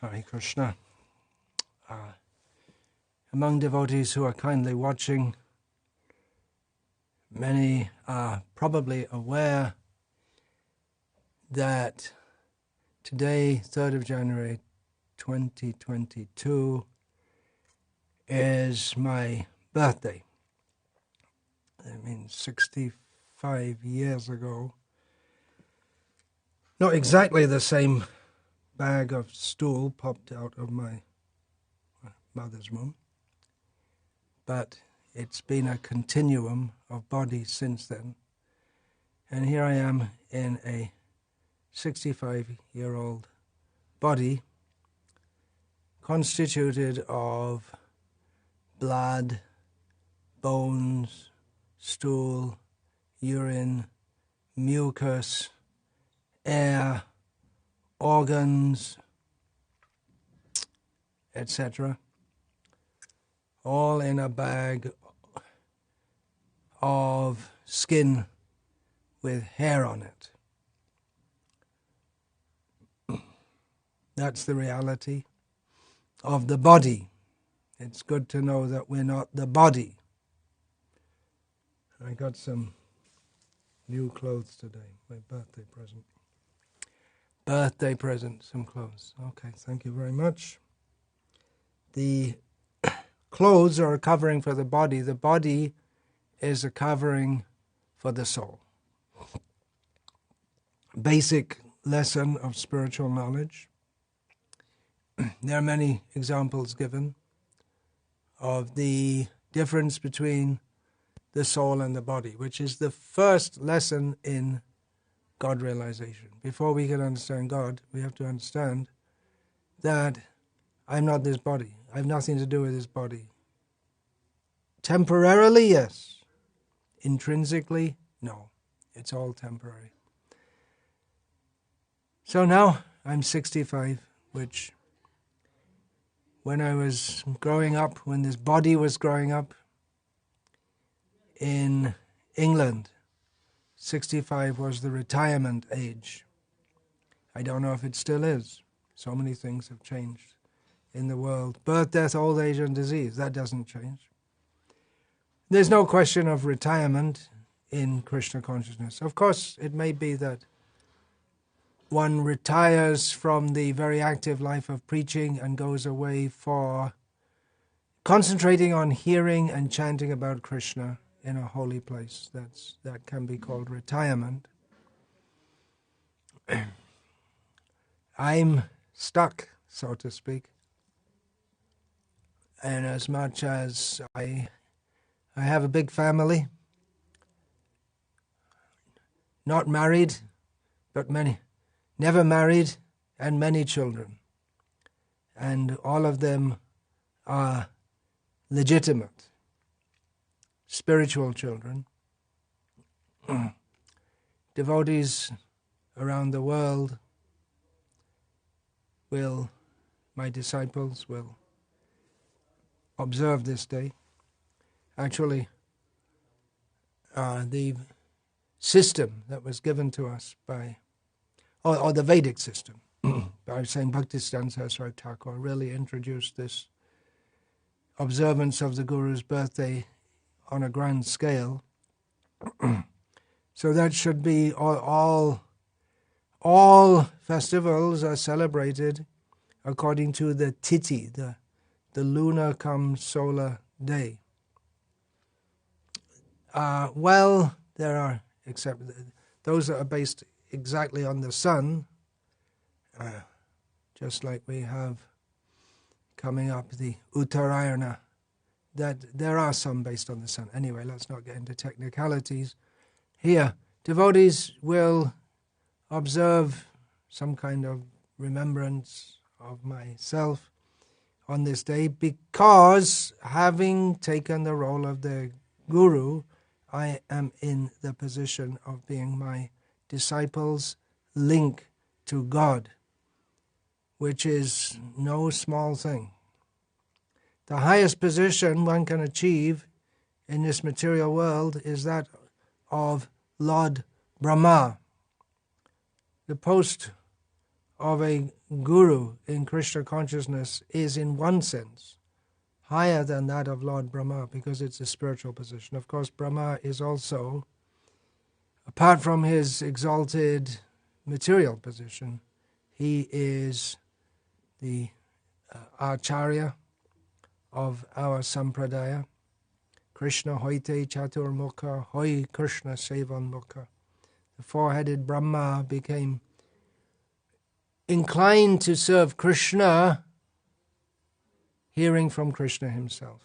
Hare Krishna. Among devotees who are kindly watching, many are probably aware that today, 3rd of January 2022, is my birthday. I mean, 65 years ago. Not exactly the same bag of stool popped out of my mother's womb, but it's been a continuum of bodies since then. And here I am in a 65-year-old body constituted of blood, bones, stool, urine, mucus, air, organs, etc., all in a bag of skin with hair on it. That's the reality of the body. It's good to know that we're not the body. I got some new clothes today, my birthday present. Birthday present, some clothes. Okay, thank you very much. The clothes are a covering for the body. The body is a covering for the soul. Basic lesson of spiritual knowledge. There are many examples given of the difference between the soul and the body, which is the first lesson in God realization. Before we can understand God, we have to understand that I'm not this body. I have nothing to do with this body. Temporarily, yes. Intrinsically, no. It's all temporary. So now I'm 65, which when I was growing up, when this body was growing up in England, 65 was the retirement age. I don't know if it still is. So many things have changed in the world. Birth, death, old age, and disease, that doesn't change. There's no question of retirement in Krishna consciousness. Of course, it may be that one retires from the very active life of preaching and goes away for concentrating on hearing and chanting about Krishna in a holy place. That can be called retirement. I'm stuck, so to speak, and as much as I have a big family, not married, but never married, and many children, and all of them are legitimate spiritual children. Devotees around the world my disciples will observe this day. Actually, the system that was given to us by, or the Vedic system, by Saint Bhakti Saraswati Thakur, really introduced this observance of the Guru's birthday on a grand scale. So that should be all festivals are celebrated according to the Tithi, the lunar cum solar day. There are, except those that are based exactly on the sun, just like we have coming up the Uttarayana, that there are some based on the sun. Anyway, let's not get into technicalities. Here, devotees will observe some kind of remembrance of myself on this day because, having taken the role of the Guru, I am in the position of being my disciples' link to God, which is no small thing. The highest position one can achieve in this material world is that of Lord Brahma. The post of a guru in Krishna consciousness is, in one sense, higher than that of Lord Brahma, because it's a spiritual position. Of course, Brahma is also, apart from his exalted material position, he is the Acharya of our Sampradaya. Krishna hoite chaturmukha, hoi Krishna sevan mukha. The four-headed Brahma became inclined to serve Krishna, hearing from Krishna himself.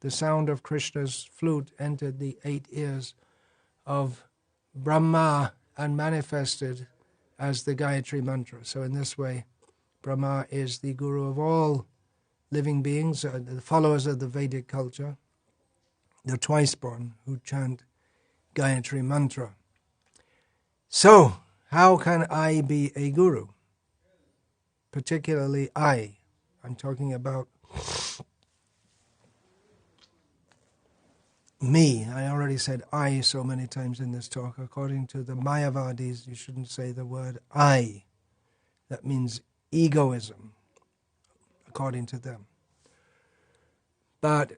The sound of Krishna's flute entered the 8 ears of Brahma and manifested as the Gayatri mantra. So in this way, Brahma is the guru of all living beings, the followers of the Vedic culture, the twice-born who chant Gayatri mantra. So, how can I be a guru? Particularly I. I'm talking about me. I already said I so many times in this talk. According to the Mayavadis, you shouldn't say the word I. That means egoism, according to them. But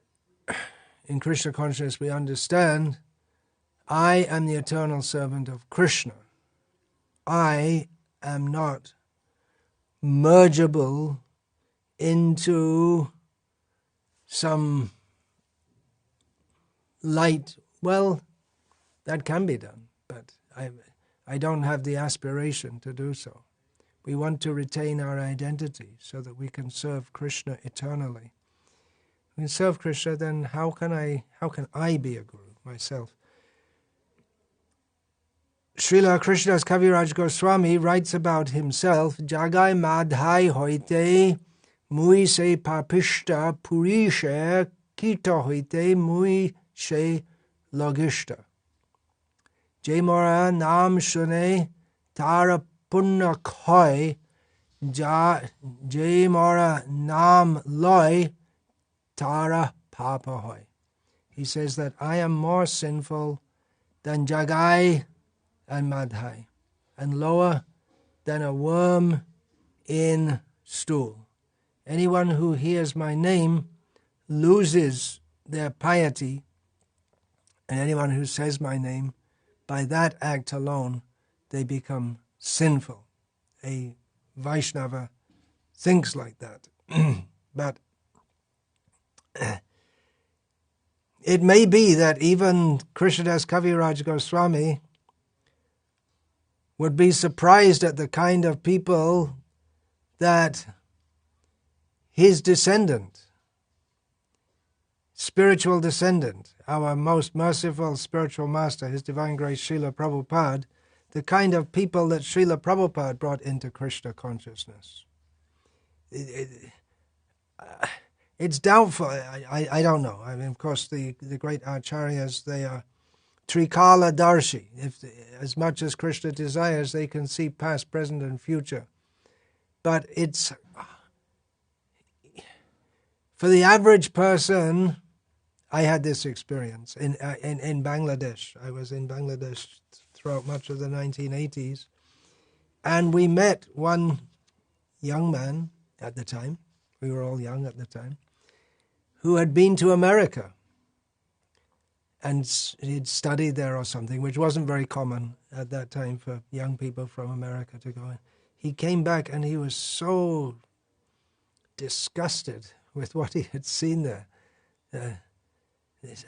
in Krishna consciousness we understand I am the eternal servant of Krishna. I am not mergeable into some light. Well, that can be done, but I don't have the aspiration to do so. We want to retain our identity so that we can serve Krishna eternally. We can serve Krishna, then how can I be a guru myself? Srila Krishnadas Kaviraj Goswami writes about himself, Jagai madhai hoite mui se papishta purishe kita hoite mui se logishta. Jemora nam shune tara punna khoi Jemora nam loy tara papa hoy. He says that I am more sinful than Jagai and Madhai, and lower than a worm in stool. Anyone who hears my name loses their piety, and anyone who says my name, by that act alone, they become sinful. A Vaishnava thinks like that. But it may be that even Krishnadas Kaviraj Goswami would be surprised at the kind of people that his descendant, spiritual descendant, our most merciful spiritual master, His Divine Grace Srila Prabhupada, the kind of people that Srila Prabhupada brought into Krishna consciousness. It's doubtful. I don't know. I mean, of course, the great acharyas, they are Trikala Darshi. As much as Krishna desires, they can see past, present, and future. But it's for the average person. I had this experience in Bangladesh. I was in Bangladesh throughout much of the 1980s, and we met one young man at the time. We were all young at the time, who had been to America. And he'd studied there or something, which wasn't very common at that time for young people from America to go in. He came back and he was so disgusted with what he had seen there.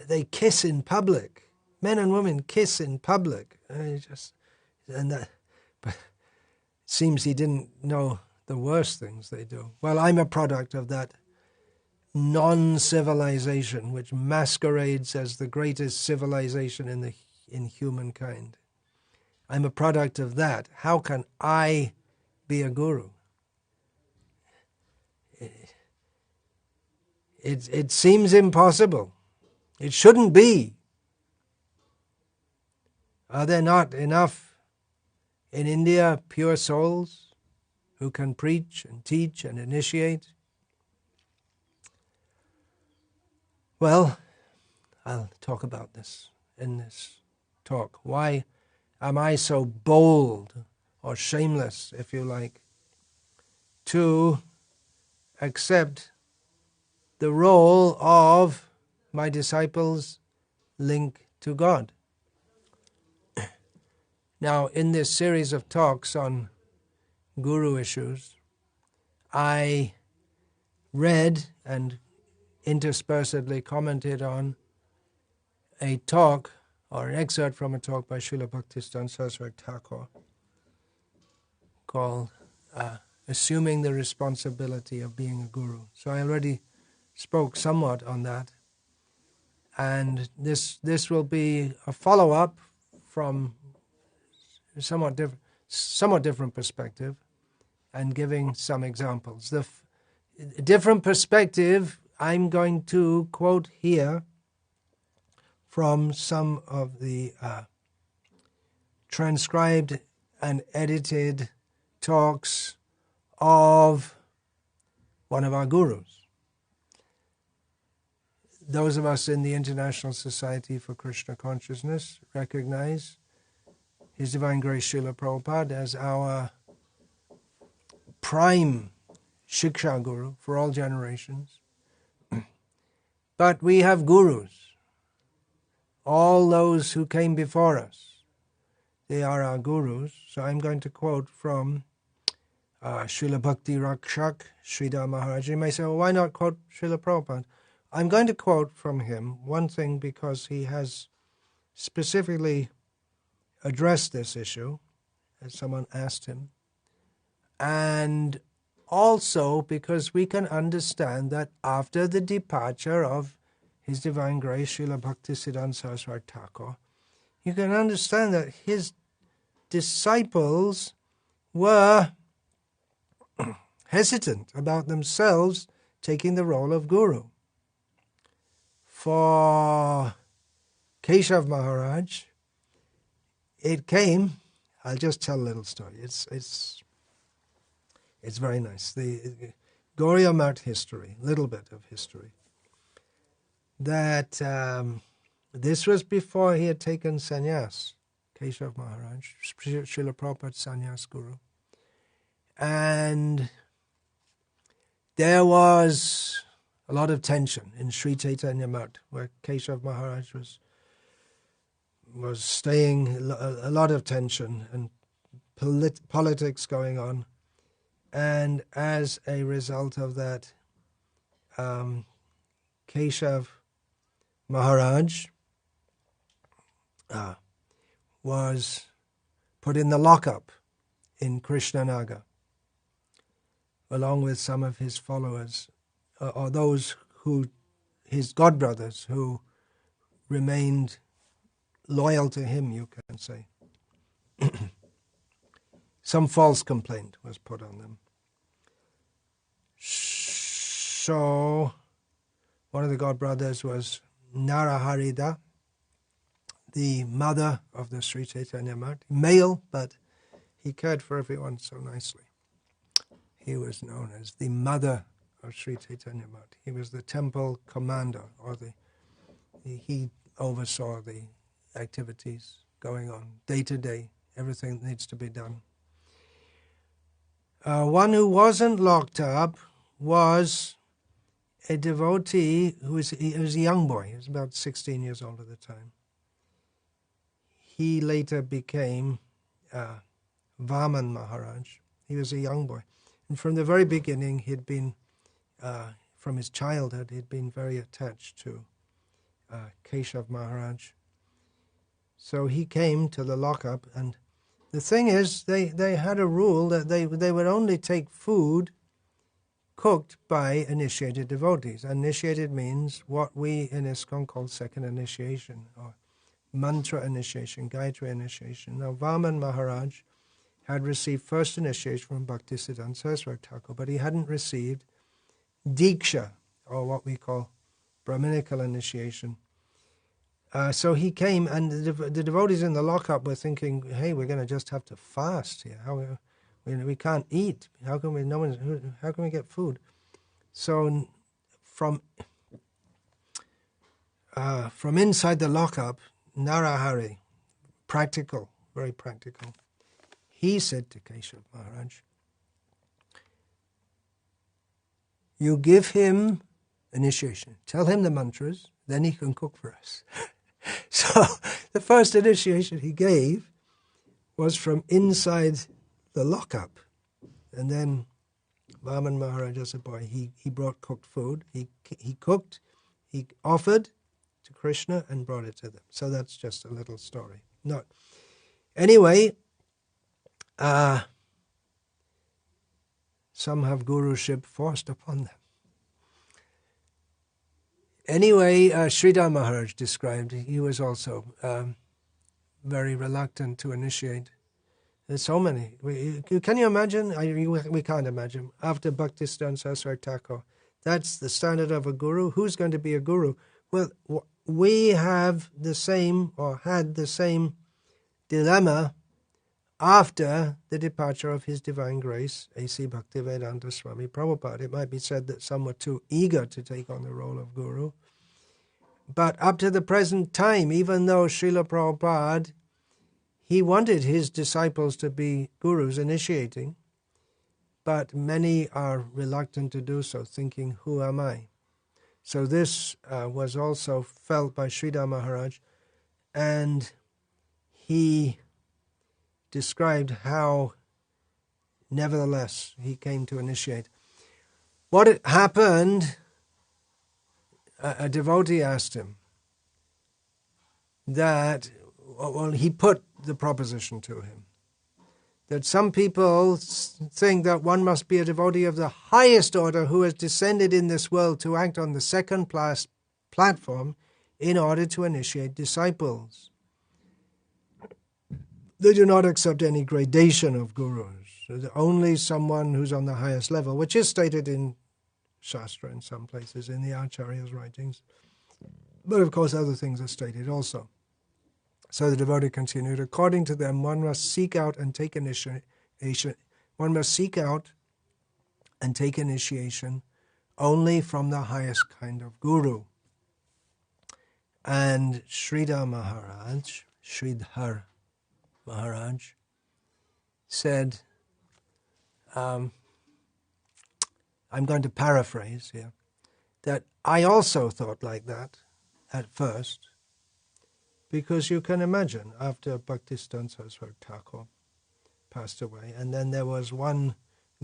They kiss in public. Men and women kiss in public. But it seems he didn't know the worst things they do. Well, I'm a product of that non-civilization, which masquerades as the greatest civilization in humankind. I'm a product of that. How can I be a guru? It seems impossible. It shouldn't be. Are there not enough in India pure souls who can preach and teach and initiate? Well, I'll talk about this in this talk. Why am I so bold or shameless, if you like, to accept the role of my disciples' link to God. Now, in this series of talks on guru issues, I read and interspersedly commented on a talk or an excerpt from a talk by Srila Bhaktisiddhanta Saraswati Thakur called Assuming the Responsibility of Being a Guru. So I already spoke somewhat on that, and this will be a follow-up from a somewhat different perspective and giving some examples. The different perspective I'm going to quote here from some of the transcribed and edited talks of one of our gurus. Those of us in the International Society for Krishna Consciousness recognize His Divine Grace Srila Prabhupada as our prime Shiksha Guru for all generations. But we have gurus. All those who came before us, they are our gurus. So I'm going to quote from Srila Bhakti Rakshak, Sridhar Maharaj. You may say, well, why not quote Srila Prabhupada? I'm going to quote from him, one thing, because he has specifically addressed this issue, as someone asked him, and also because we can understand that after the departure of His Divine Grace, Srila Bhaktisiddhanta Saraswati Thakur, you can understand that his disciples were hesitant about themselves taking the role of guru. For Keshav Maharaj, it came, I'll just tell a little story. It's very nice. The Gauriya Math history, little bit of history. That this was before he had taken sannyas, Keshav Maharaj, Srila Prabhupada's sannyas guru. And there was a lot of tension in Sri Chaitanya Math, where Keshav Maharaj was staying, a lot of tension and politics going on. And as a result of that, Keshav Maharaj was put in the lockup in Krishnanagar, along with some of his followers, or those who, his godbrothers, who remained loyal to him, you can say. Some false complaint was put on them. So, one of the godbrothers was Naraharida, the mother of the Sri Chaitanya Math, male, but he cared for everyone so nicely. He was known as the mother of Sri Chaitanya Math. He was the temple commander, or he oversaw the activities going on day to day, everything that needs to be done. One who wasn't locked up was a devotee he was a young boy. He was about 16 years old at the time. He later became Vaman Maharaj. He was a young boy. And from the very beginning, he'd been, from his childhood, he'd been very attached to Keshav Maharaj. So he came to the lockup, and the thing is, they had a rule that they would only take food cooked by initiated devotees. Initiated means what we in ISKCON call second initiation, or mantra initiation, Gayatri initiation. Now, Vaman Maharaj had received first initiation from Bhaktisiddhanta Saraswati Thakur, but he hadn't received Diksha, or what we call Brahminical initiation. So he came, and the devotees in the lockup were thinking, hey, we're going to just have to fast here. We can't eat. How can we get food? So from inside the lockup, Narahari, practical, very practical, he said to Keshav Maharaj, you give him initiation. Tell him the mantras, then he can cook for us. So the first initiation he gave was from inside the lockup. And then Vaman Maharaj, as a boy, he brought cooked food. He cooked, he offered to Krishna and brought it to them. So that's just a little story. Anyway, some have guruship forced upon them. Anyway, Sridhar Maharaj described, he was also very reluctant to initiate. There's so many. Can you imagine? We can't imagine. After Bhaktisiddhanta Saraswati Thakur, that's the standard of a guru. Who's going to be a guru? Well, we have the same, or had the same dilemma after the departure of His Divine Grace, A.C. Bhaktivedanta Swami Prabhupada. It might be said that some were too eager to take on the role of guru. But up to the present time, even though Srila Prabhupada, he wanted his disciples to be gurus, initiating, but many are reluctant to do so, thinking, who am I? So this was also felt by Sridhar Maharaj, and he described how, nevertheless, he came to initiate. What had happened, a devotee asked him that, well, he put the proposition to him, that some people think that one must be a devotee of the highest order who has descended in this world to act on the second class platform in order to initiate disciples. They do not accept any gradation of gurus. Only someone who's on the highest level, which is stated in Shastra in some places, in the Acharya's writings. But of course other things are stated also. So the devotee continued, according to them, one must seek out and take initiation. One must seek out and take initiation only from the highest kind of guru. And Sridhar Maharaj said, I'm going to paraphrase here, that I also thought like that at first, because you can imagine, after Bhaktisiddhanta Saraswati Thakur passed away, and then there was one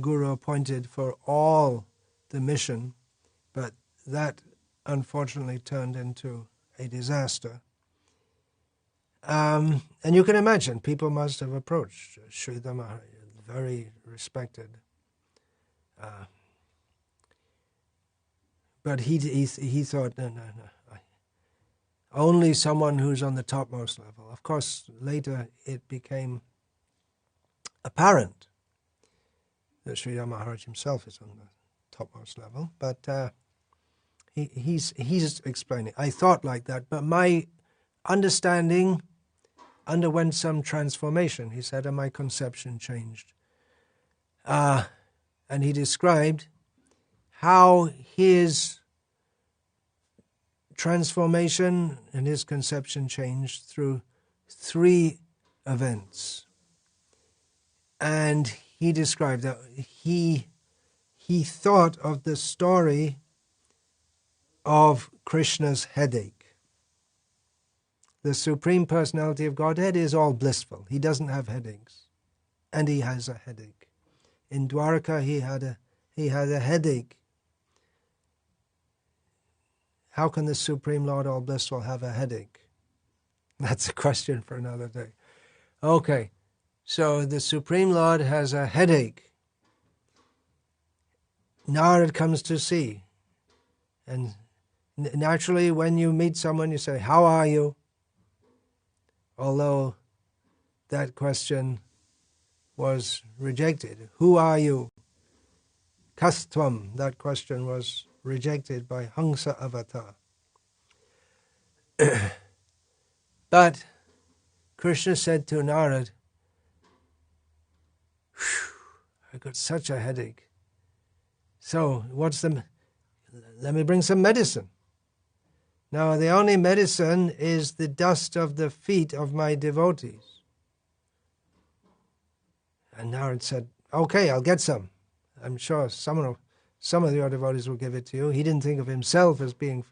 guru appointed for all the mission, but that unfortunately turned into a disaster. And you can imagine, people must have approached Sridhar Maharaj, very respected. But he thought, no. Only someone who's on the topmost level. Of course, later it became apparent that Sridhar Maharaj himself is on the topmost level, but he's explaining. I thought like that, but my understanding underwent some transformation, he said, and my conception changed. And he described how his transformation and his conception changed through 3 events. And he described that he thought of the story of Krishna's headache. The Supreme Personality of Godhead is all blissful. He doesn't have headaches. And he has a headache. In Dwarka he had a headache. How can the Supreme Lord all blissful have a headache? That's a question for another day. Okay, so the Supreme Lord has a headache. Narad comes to see. And naturally, when you meet someone, you say, how are you? Although that question was rejected. Who are you? Kastvam, that question was rejected by Hamsa Avatar. But Krishna said to Narad, I got such a headache. So, let me bring some medicine. Now, the only medicine is the dust of the feet of my devotees. And Narad said, okay, I'll get some. I'm sure someone will Some of your devotees will give it to you. He didn't think of himself as being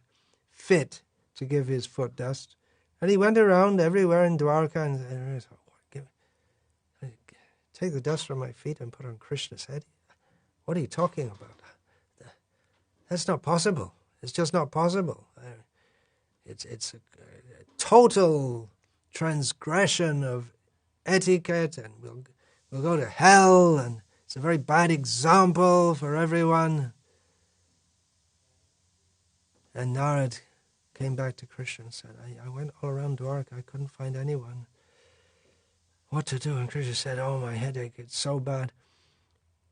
fit to give his foot dust. And he went around everywhere in Dwarka and thought, take the dust from my feet and put it on Krishna's head. What are you talking about? That's not possible. It's just not possible. It's a total transgression of etiquette, and we'll go to hell, and it's a very bad example for everyone. And Narad came back to Krishna and said, I went all around Dwarka, I couldn't find anyone. What to do? And Krishna said, oh, my headache, it's so bad.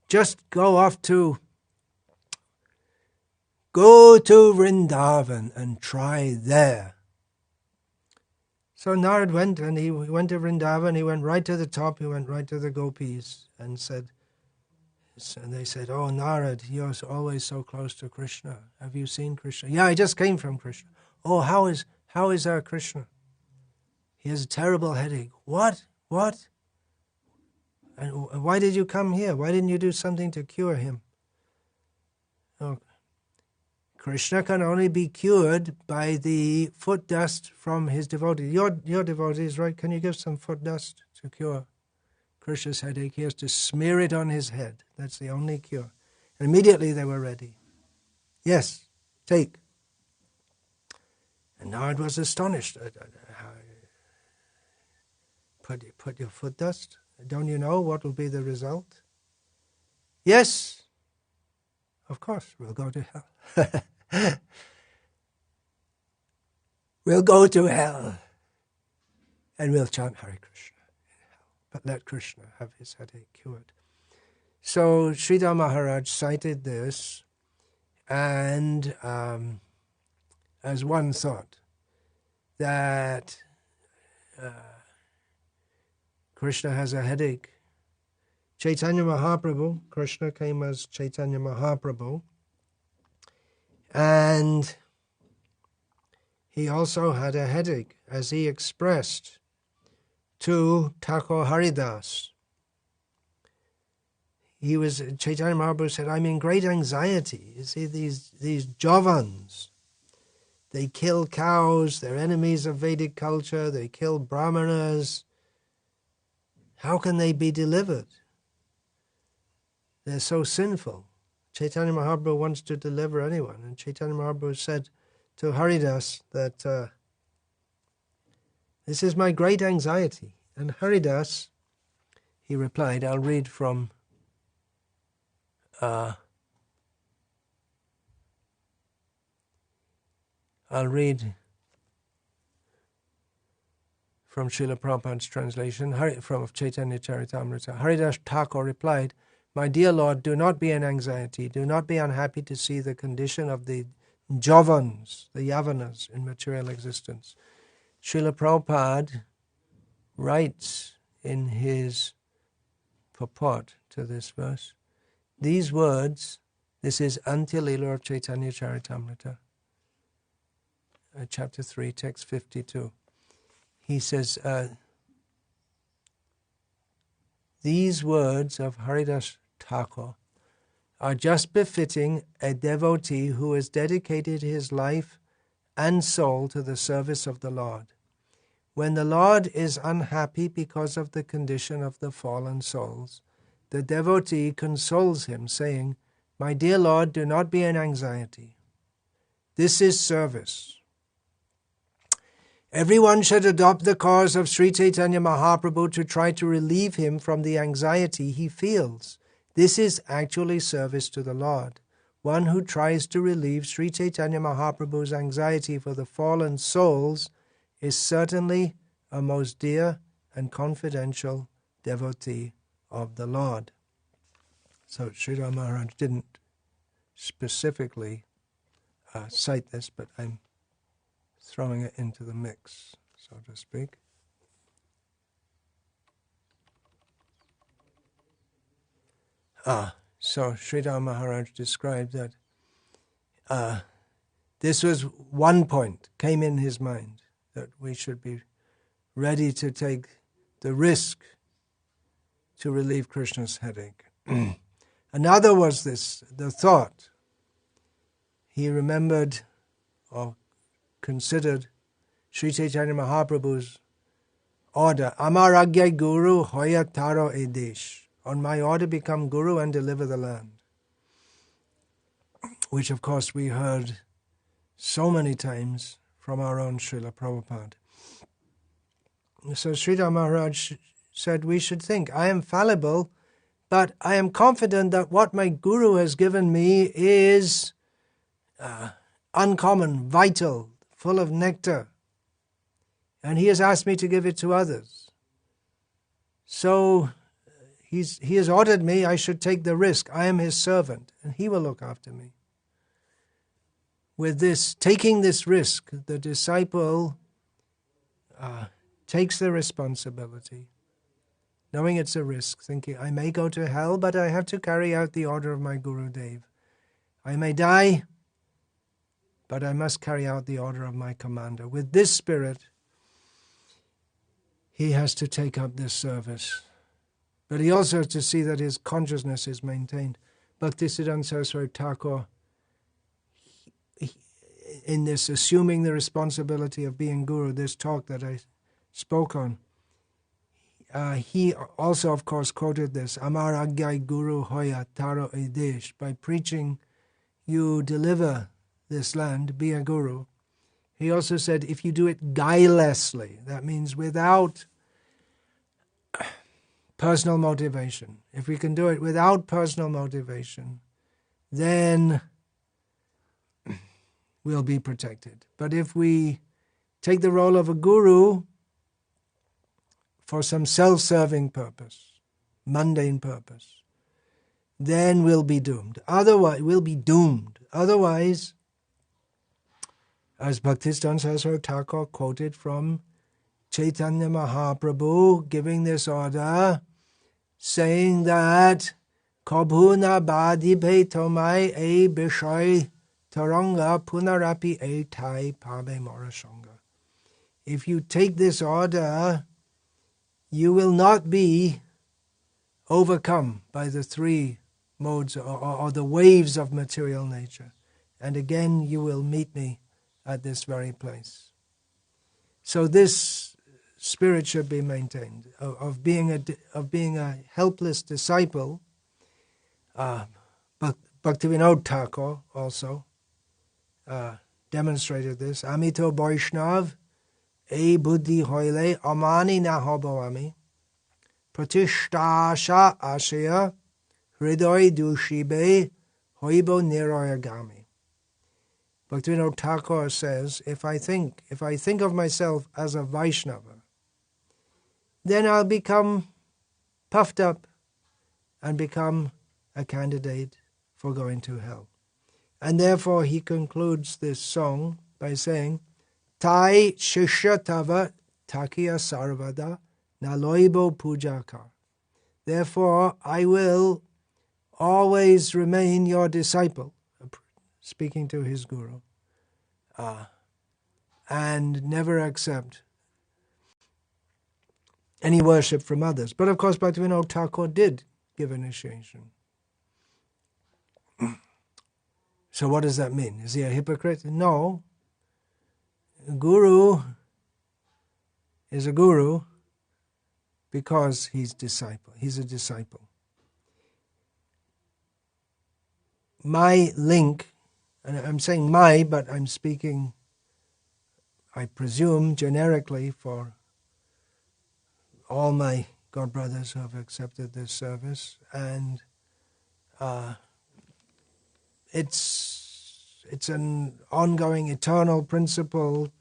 Just go to Vrindavan and try there. So Narad went, and he went to Vrindavan, he went right to the top, he went right to the gopis, and they said, oh, Narad, you're always so close to Krishna. Have you seen Krishna? Yeah, I just came from Krishna. Oh, how is our Krishna? He has a terrible headache. What? And why did you come here? Why didn't you do something to cure him? Oh, Krishna can only be cured by the foot dust from his devotees. Your devotees, right? Can you give some foot dust to cure Krishna's headache? He has to smear it on his head. That's the only cure. And immediately they were ready. Yes, take. And Narad was astonished. Put your foot dust? Don't you know what will be the result? Yes, of course, we'll go to hell. We'll go to hell and we'll chant Hare Krishna in hell. But let Krishna have his headache cured. So Sridhar Maharaj cited this, and as one thought, that Krishna has a headache. Chaitanya Mahaprabhu, Krishna came as Chaitanya Mahaprabhu, and he also had a headache, as he expressed to Thakur Haridas. Chaitanya Mahaprabhu said, I'm in great anxiety. You see, these Javans, they kill cows, they're enemies of Vedic culture, they kill brahmanas. How can they be delivered? They're so sinful. Chaitanya Mahaprabhu wants to deliver anyone. And Chaitanya Mahaprabhu said to Haridas that this is my great anxiety. And Haridas, he replied, I'll read from Srila Prabhupada's translation, from Chaitanya Charitamrita. Haridas Thakur replied, my dear Lord, do not be in anxiety, do not be unhappy to see the condition of the Javans, the Yavanas in material existence. Srila Prabhupada writes in his purport to this verse, these words, this is Antya-lila of Chaitanya Charitamrita, chapter 3, text 52. He says, these words of Haridas Thakur are just befitting a devotee who has dedicated his life and soul to the service of the Lord. When the Lord is unhappy because of the condition of the fallen souls, the devotee consoles him, saying, my dear Lord, do not be in anxiety. This is service. Everyone should adopt the cause of Sri Chaitanya Mahaprabhu to try to relieve him from the anxiety he feels. This is actually service to the Lord. One who tries to relieve Sri Chaitanya Mahaprabhu's anxiety for the fallen souls is certainly a most dear and confidential devotee of the Lord. So Sridhar Maharaj didn't specifically cite this, but I'm throwing it into the mix, so to speak. So Sridhar Maharaj described that this was one point, came in his mind, that we should be ready to take the risk to relieve Krishna's headache. Another was the thought. He remembered or considered Sri Chaitanya Mahaprabhu's order, Amar Agya Guru Hoya Taro Edesh. On my order become Guru and deliver the land. Which of course we heard so many times from our own Srila Prabhupada. So Sridhar Maharaj said we should think, I am fallible, but I am confident that what my Guru has given me is uncommon, vital, full of nectar. And he has asked me to give it to others. So he has ordered me, I should take the risk. I am his servant, and he will look after me. With this, taking this risk, the disciple takes the responsibility, knowing it's a risk, thinking, I may go to hell, but I have to carry out the order of my Guru Dev. I may die, but I must carry out the order of my commander. With this spirit, he has to take up this service. But he also has to see that his consciousness is maintained. Bhaktisiddhanta Saraswati Thakur, in this assuming the responsibility of being Guru, this talk that I spoke on, he also, of course, quoted this, Amar Agyai Guru Hoya Taro Edesh. By preaching, you deliver this land, be a Guru. He also said, if you do it guilelessly, that means without personal motivation. If we can do it without personal motivation, then we'll be protected. But if we take the role of a Guru for some self-serving purpose, mundane purpose, then we'll be doomed. Otherwise, we'll be doomed. Otherwise, as Bhaktisiddhanta Saraswati Thakur quoted from Chaitanya Mahaprabhu giving this order, saying that Kabhuna Badibhe Tomai E Bishoy Taranga Punarapi E Tai Pabe Morashanga. If you take this order, you will not be overcome by the three modes or the waves of material nature. And again, you will meet me at this very place. So this spirit should be maintained, of being a helpless disciple. Bhaktivinoda Thakur also demonstrated this. Amito Vaishnav, E Buddhi Hoile, Amani na hobo Pratishtha Ashaya, Hridoy Dushibe, Hoibo Niroyagami. Bhaktivinoda Thakur says, if I think of myself as a Vaishnava, then I'll become puffed up and become a candidate for going to hell. And therefore he concludes this song by saying, Tai Shishya Tava Takiya Sarvada Naloibo Pujaka. Therefore I will always remain your disciple, speaking to his Guru, and never accept any worship from others. But of course, Bhaktivinoda Thakur did give initiation. So what does that mean? Is he a hypocrite? No. A Guru is a Guru because he's disciple. He's a disciple. My link, and I'm saying my, but I'm speaking, I presume, generically for all my God brothers who have accepted this service, and it's an ongoing, eternal principle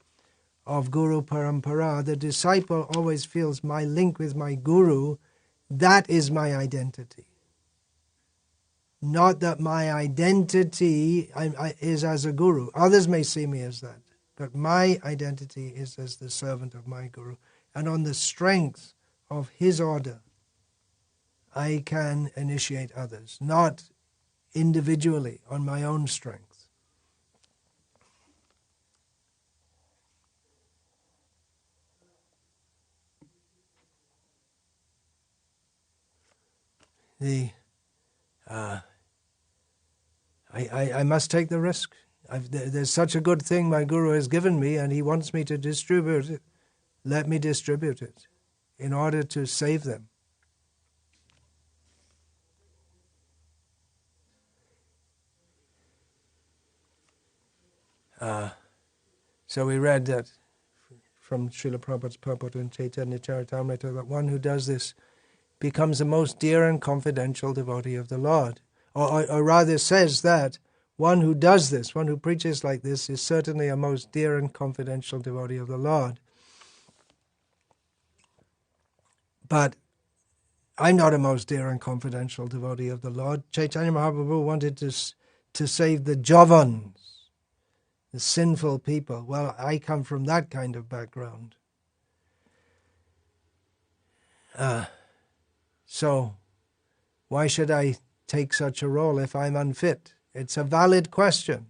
of Guru Parampara. The disciple always feels my link with my Guru, that is my identity. Not that my identity is as a Guru. Others may see me as that, but my identity is as the servant of my Guru. And on the strength of his order, I can initiate others, not individually on my own strength. I must take the risk. There's such a good thing my Guru has given me, and he wants me to distribute it. Let me distribute it in order to save them. So we read that from Srila Prabhupada's purport in Chaitanya Charitamrita, that one who does this becomes the most dear and confidential devotee of the Lord. Or rather says that one who does this, one who preaches like this, is certainly a most dear and confidential devotee of the Lord. But I'm not a most dear and confidential devotee of the Lord. Chaitanya Mahaprabhu wanted to save the Javans, the sinful people. Well, I come from that kind of background. So why should I take such a role if I'm unfit? It's a valid question.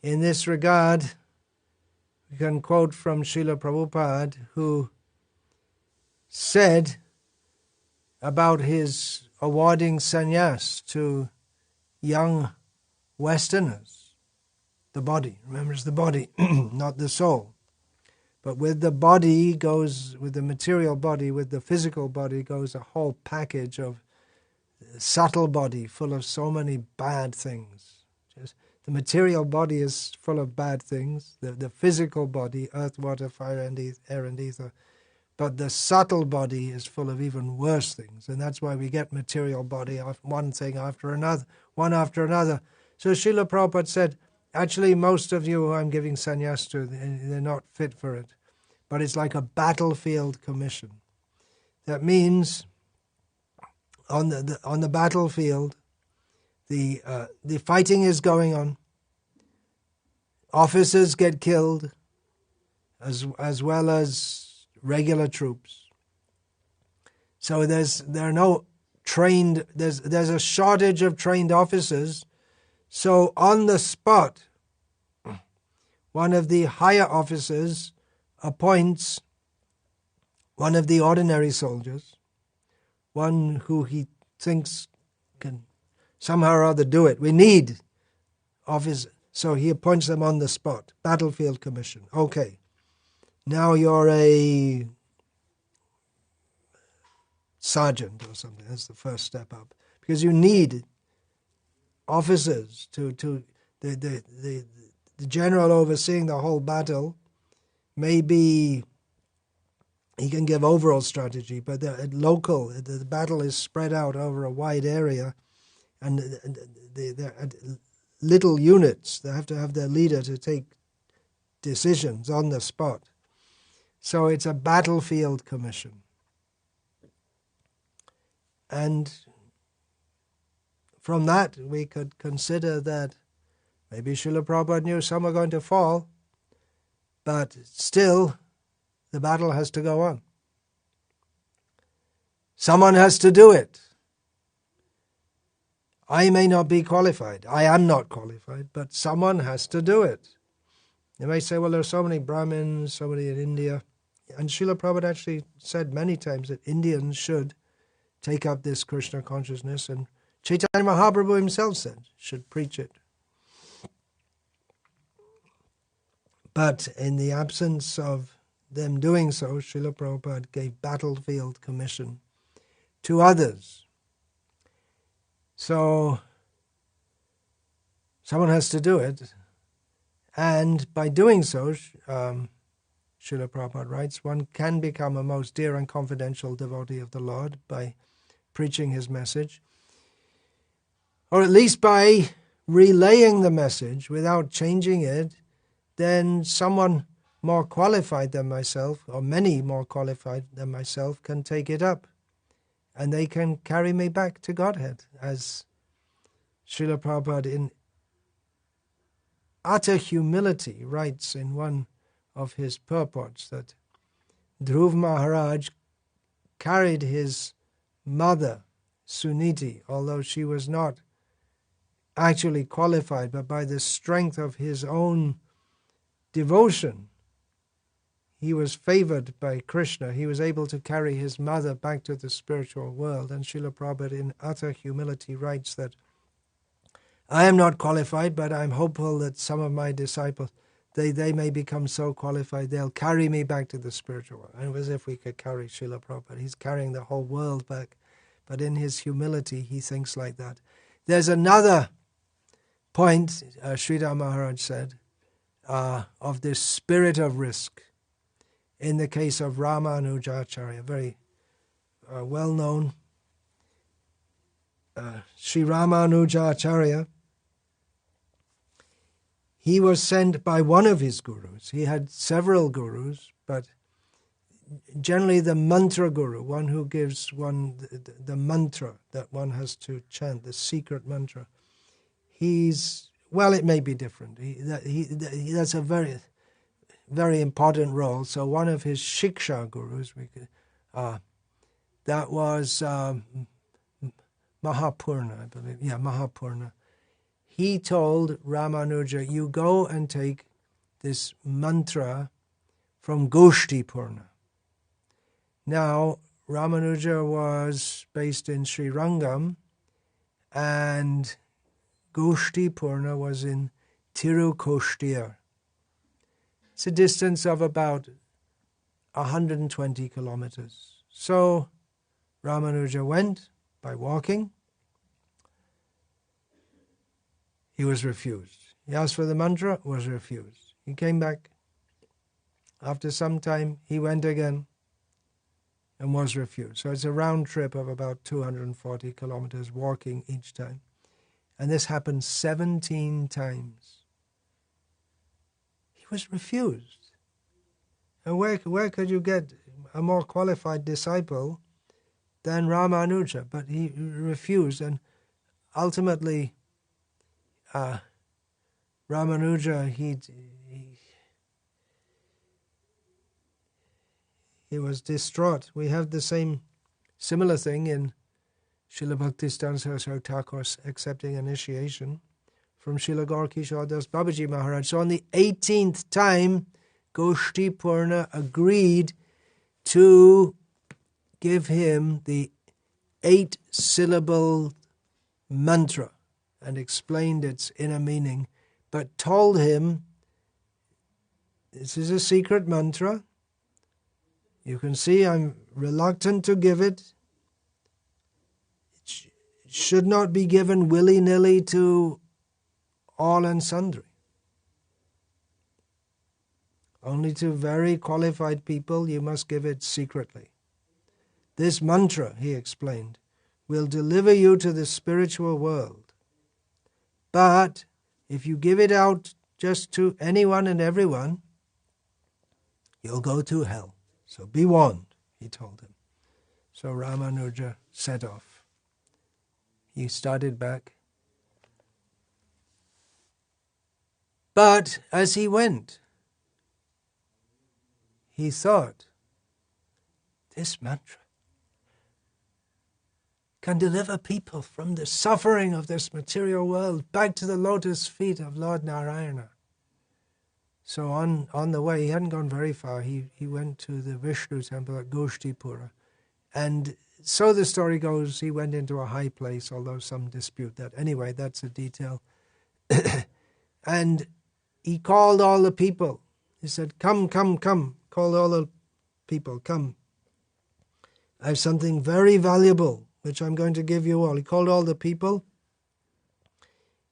In this regard, we can quote from Srila Prabhupada, who said about his awarding sannyas to young Westerners, the body, remember it's the body, not the soul. But with the body goes, with the material body, with the physical body goes a whole package of subtle body full of so many bad things. Just, the material body is full of bad things, the physical body, earth, water, fire, and air and ether. But the subtle body is full of even worse things. And that's why we get material body, one thing after another, one after another. So Srila Prabhupada said, actually most of you who I'm giving sannyas to, they're not fit for it. But it's like a battlefield commission. That means on the battlefield, the fighting is going on. Officers get killed, as well as regular troops. So there's a shortage of trained officers. So on the spot, one of the higher officers appoints one of the ordinary soldiers, one who he thinks can somehow or other do it. We need officers. So he appoints them on the spot. Battlefield commission. Okay. Now you're a sergeant or something. That's the first step up. Because you need officers to the general overseeing the whole battle. Maybe he can give overall strategy, but the battle is spread out over a wide area, and they're little units. They have to have their leader to take decisions on the spot. So it's a battlefield commission. And from that, we could consider that maybe Srila Prabhupada knew some are going to fall, but still, the battle has to go on. Someone has to do it. I may not be qualified. I am not qualified, but someone has to do it. You may say, well, there are so many Brahmins, so many in India. And Srila Prabhupada actually said many times that Indians should take up this Krishna consciousness, and Chaitanya Mahaprabhu himself said, should preach it. But in the absence of them doing so, Srila Prabhupada gave battlefield commission to others. So someone has to do it. And by doing so, Srila Prabhupada writes, one can become a most dear and confidential devotee of the Lord by preaching his message, or at least by relaying the message without changing it. Then someone more qualified than myself, or many more qualified than myself, can take it up. And they can carry me back to Godhead, as Srila Prabhupada in utter humility writes in one of his purports that Dhruv Maharaj carried his mother, Suniti, although she was not actually qualified, but by the strength of his own devotion, he was favored by Krishna. He was able to carry his mother back to the spiritual world. And Srila Prabhupada in utter humility writes that, I am not qualified, but I'm hopeful that some of my disciples, they may become so qualified, they'll carry me back to the spiritual world. And it was as if we could carry Srila Prabhupada. He's carrying the whole world back. But in his humility, he thinks like that. There's another point, Sridhar Maharaj said, of this spirit of risk. In the case of Ramanujacharya, very well-known, Sri Ramanujacharya, he was sent by one of his gurus. He had several gurus, but generally the mantra guru, one who gives one the mantra that one has to chant, the secret mantra. It may be different. That's a very, very important role. So one of his Shiksha gurus, that was Mahapurna, I believe. Yeah, Mahapurna. He told Ramanuja, you go and take this mantra from Goshti Purna. Now, Ramanuja was based in Sri Rangam, and Goshti Purna was in Tirukoshtir. It's a distance of about 120 kilometers. So Ramanuja went by walking. He was refused. He asked for the mantra, was refused. He came back. After some time, he went again and was refused. So it's a round trip of about 240 kilometers walking each time. And this happened 17 times. He was refused. And where could you get a more qualified disciple than Ramanuja? But he refused, and ultimately Ramanuja, he was distraught. We have the similar thing in Srila Bhaktisiddhanta Saraswati Thakur's accepting initiation from Srila Gaur Kishore Das Babaji Maharaj. So on the 18th time, Goshti Purna agreed to give him the 8-syllable mantra and explained its inner meaning, but told him, this is a secret mantra. You can see I'm reluctant to give it. It should not be given willy-nilly to all and sundry. Only to very qualified people you must give it secretly. This mantra, he explained, will deliver you to the spiritual world. But if you give it out just to anyone and everyone, you'll go to hell. So be warned, he told him. So Ramanuja set off. He started back. But as he went, he thought, this mantra can deliver people from the suffering of this material world back to the lotus feet of Lord Narayana. So on the way, he hadn't gone very far, he went to the Vishnu temple at Goshtipura. And so the story goes, he went into a high place, although some dispute that. Anyway, that's a detail. And he called all the people. He said, come, come, come. Called all the people, come. I have something very valuable which I'm going to give you all. He called all the people,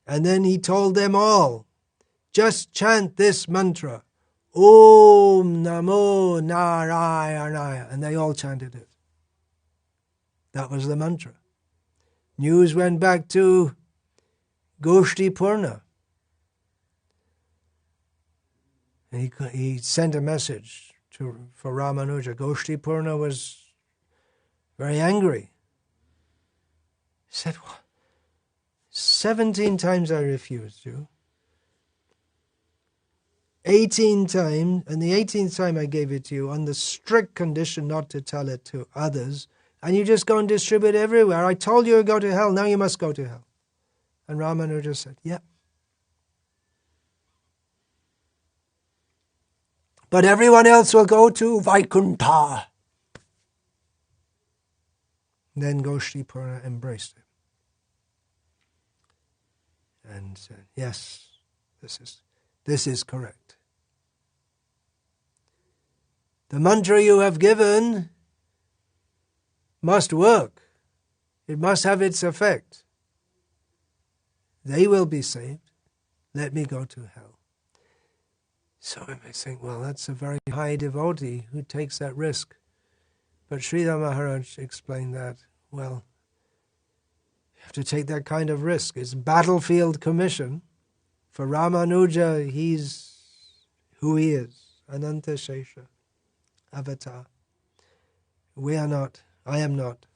and then he told them all, just chant this mantra, Om Namo Narayanaya, and they all chanted it. That was the mantra. News went back to Goshti Purna. And he sent a message for Ramanuja. Goshti Purna was very angry. He said, what? 17 times I refused you. 18 times, and the 18th time I gave it to you on the strict condition not to tell it to others, and you just go and distribute everywhere. I told you to go to hell, now you must go to hell. And Ramanuja said, yeah. but everyone else will go to Vaikuntha. Then Goshtipura embraced him and said, yes, this is correct. The mantra you have given must work. It must have its effect. They will be saved. Let me go to hell. So I may think, well, that's a very high devotee who takes that risk. But Sridhar Maharaj explained that, well, you have to take that kind of risk. It's battlefield commission. For Ramanuja, he's who he is, Ananta Shesha, avatar. We are not, I am not.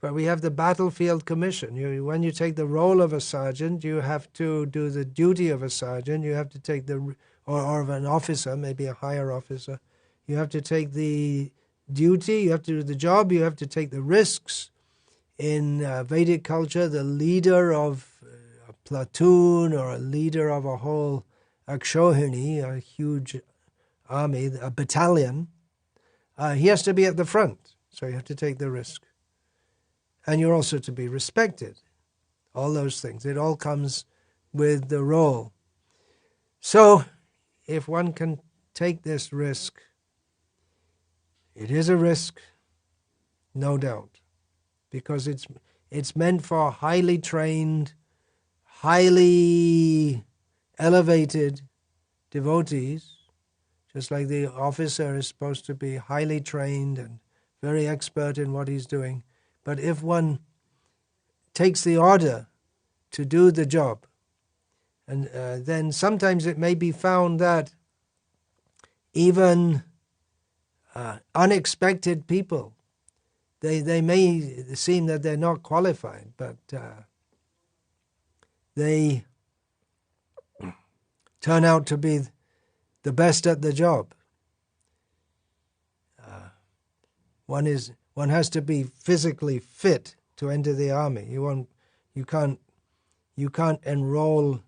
But we have the battlefield commission. When you take the role of a sergeant, you have to do the duty of a sergeant. You have to take or of an officer, maybe a higher officer. You have to take the duty, you have to do the job, you have to take the risks. In Vedic culture, the leader of a platoon or a leader of a whole Akshohini, a huge army, a battalion, he has to be at the front. So you have to take the risk. And you're also to be respected. All those things. It all comes with the role. So, if one can take this risk, it is a risk, no doubt, because it's meant for highly trained, highly elevated devotees, just like the officer is supposed to be highly trained and very expert in what he's doing. But if one takes the order to do the job, and then sometimes it may be found that even unexpected people, they may seem that they're not qualified, but they turn out to be the best at the job. One has to be physically fit to enter the army. You can't enroll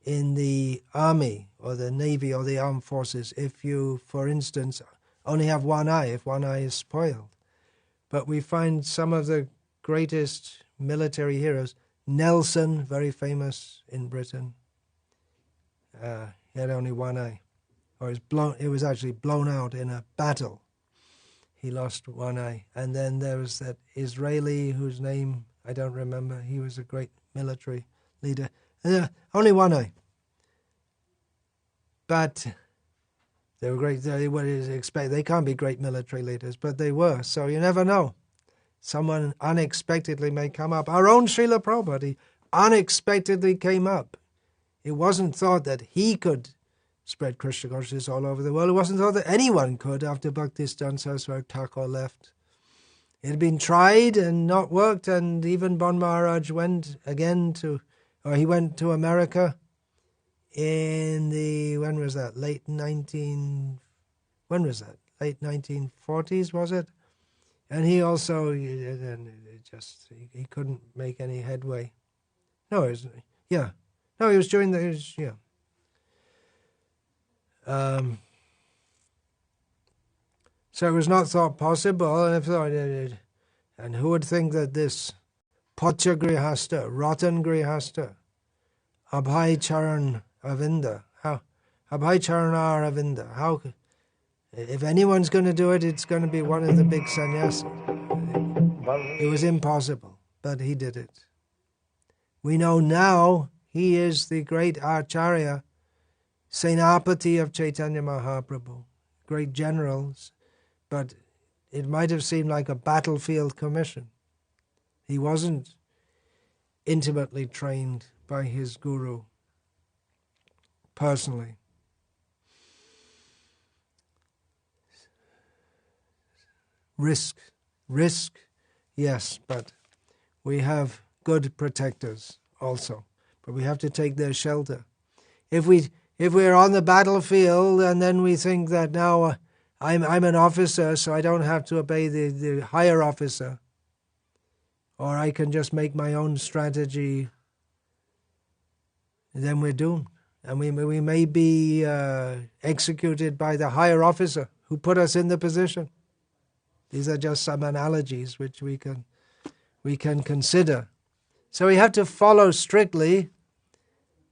in the army or the navy or the armed forces if you, for instance, only have one eye, if one eye is spoiled. But we find some of the greatest military heroes. Nelson, very famous in Britain, he had only one eye, or it was actually blown out in a battle. He lost one eye. And then there was that Israeli whose name I don't remember. He was a great military leader. Only one eye. But they were great. They can't be great military leaders, but they were. So you never know. Someone unexpectedly may come up. Our own Srila Prabhupada unexpectedly came up. It wasn't thought that he could spread Krishna consciousness all over the world. It wasn't thought that anyone could after Bhaktisiddhanta Saraswati Thakur left. It had been tried and not worked, and even Bon Maharaj went to America in the, late 1940s, was it? And he also, he couldn't make any headway. He was during the, so it was not thought possible, and who would think that this Pocha Grihasta, rotten Grihasta, Abhay Charan Avinda, Abhay Charanar Avinda, how, if anyone's going to do it, it's going to be one of the big sannyasis. It was impossible, but he did it. We know now he is the great Acharya, Senapati of Chaitanya Mahaprabhu, great generals, but it might have seemed like a battlefield commission. He wasn't intimately trained by his guru personally. Risk, yes, but we have good protectors also, but we have to take their shelter. If we're on the battlefield and then we think that now I'm an officer, so I don't have to obey the higher officer, or I can just make my own strategy, then we're doomed. And we may be executed by the higher officer who put us in the position. These are just some analogies which we can consider. So we have to follow strictly,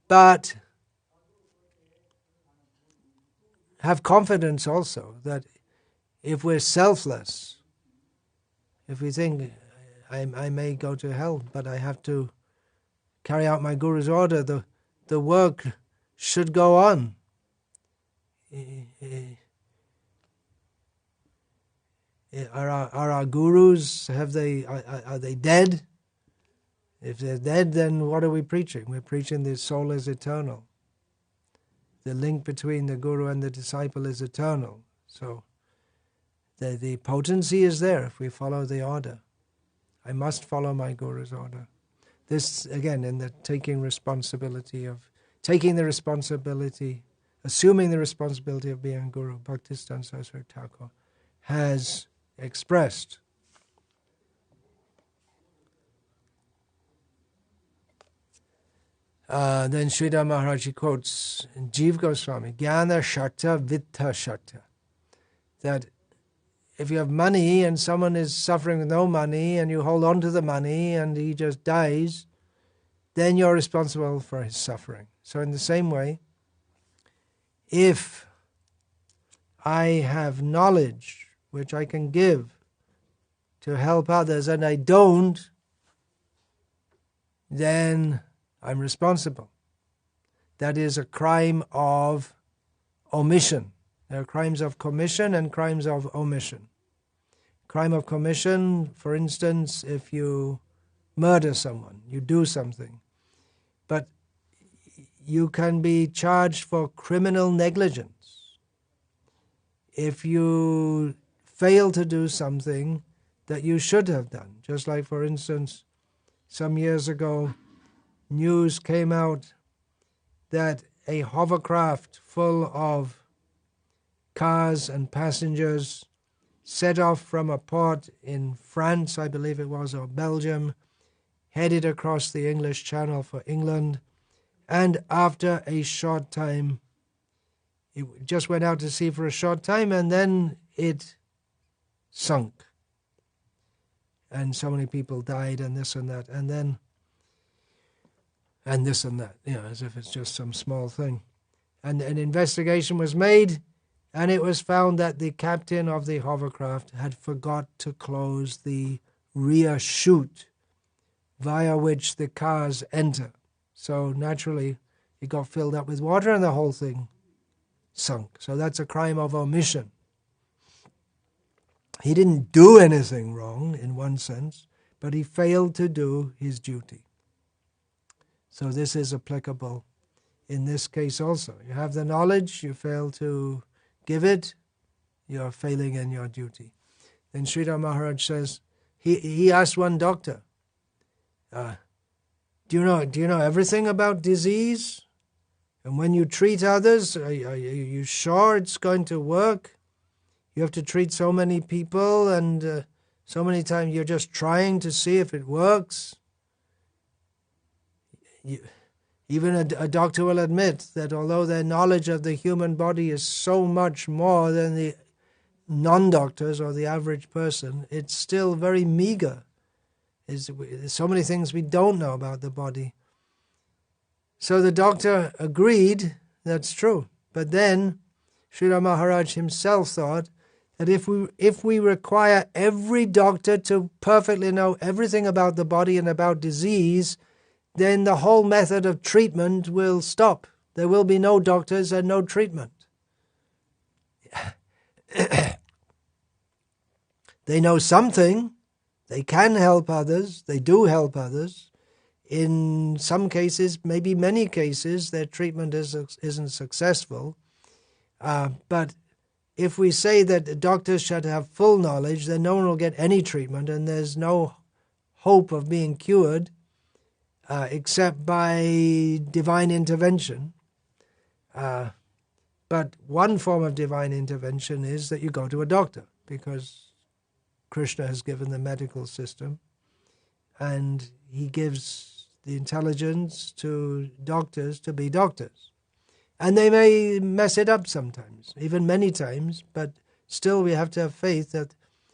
but have confidence also that if we're selfless, if we think, I may go to hell, but I have to carry out my Guru's order, the work should go on. Are our gurus, are they dead? If they're dead, then what are we preaching? We're preaching the soul is eternal. The link between the guru and the disciple is eternal. So the potency is there if we follow the order. I must follow my guru's order. This, again, in the assuming the responsibility of being guru, Bhaktisiddhanta Saraswati Thakur has expressed. Then Sridhar Maharaj quotes Jiva Goswami, Jnana Sharta Vitta Sharta, that if you have money and someone is suffering with no money and you hold on to the money and he just dies, then you're responsible for his suffering. So in the same way, if I have knowledge which I can give to help others and I don't, then I'm responsible. That is a crime of omission. There are crimes of commission and crimes of omission. Crime of commission, for instance, if you murder someone, you do something, but you can be charged for criminal negligence. If you fail to do something that you should have done, just like, for instance, some years ago, news came out that a hovercraft full of cars and passengers set off from a port in France, I believe it was, or Belgium, headed across the English Channel for England, and after a short time, it just went out to sea for a short time, and then it sunk. And so many people died, and this and that, and this and that, as if it's just some small thing. And an investigation was made, and it was found that the captain of the hovercraft had forgot to close the rear chute via which the cars enter. So naturally, it got filled up with water and the whole thing sunk. So that's a crime of omission. He didn't do anything wrong in one sense, but he failed to do his duty. So this is applicable in this case also. You have the knowledge, you fail to give it, you are failing in your duty. Then Sridhar Maharaj says, he asked one doctor, do you know everything about disease? And when you treat others, are you sure it's going to work? You have to treat so many people, and so many times you're just trying to see if it works. Even a doctor will admit that although their knowledge of the human body is so much more than the non-doctors or the average person, it's still very meager. There's so many things we don't know about the body. So the doctor agreed, that's true. But then Sridhar Maharaj himself thought that if we require every doctor to perfectly know everything about the body and about disease, then the whole method of treatment will stop. There will be no doctors and no treatment. They know something. They can help others. They do help others. In some cases, maybe many cases, their treatment isn't successful. But if we say that doctors should have full knowledge, then no one will get any treatment, and there's no hope of being cured except by divine intervention. But one form of divine intervention is that you go to a doctor, because Krishna has given the medical system, and he gives the intelligence to doctors to be doctors. And they may mess it up sometimes, even many times, but still we have to have faith that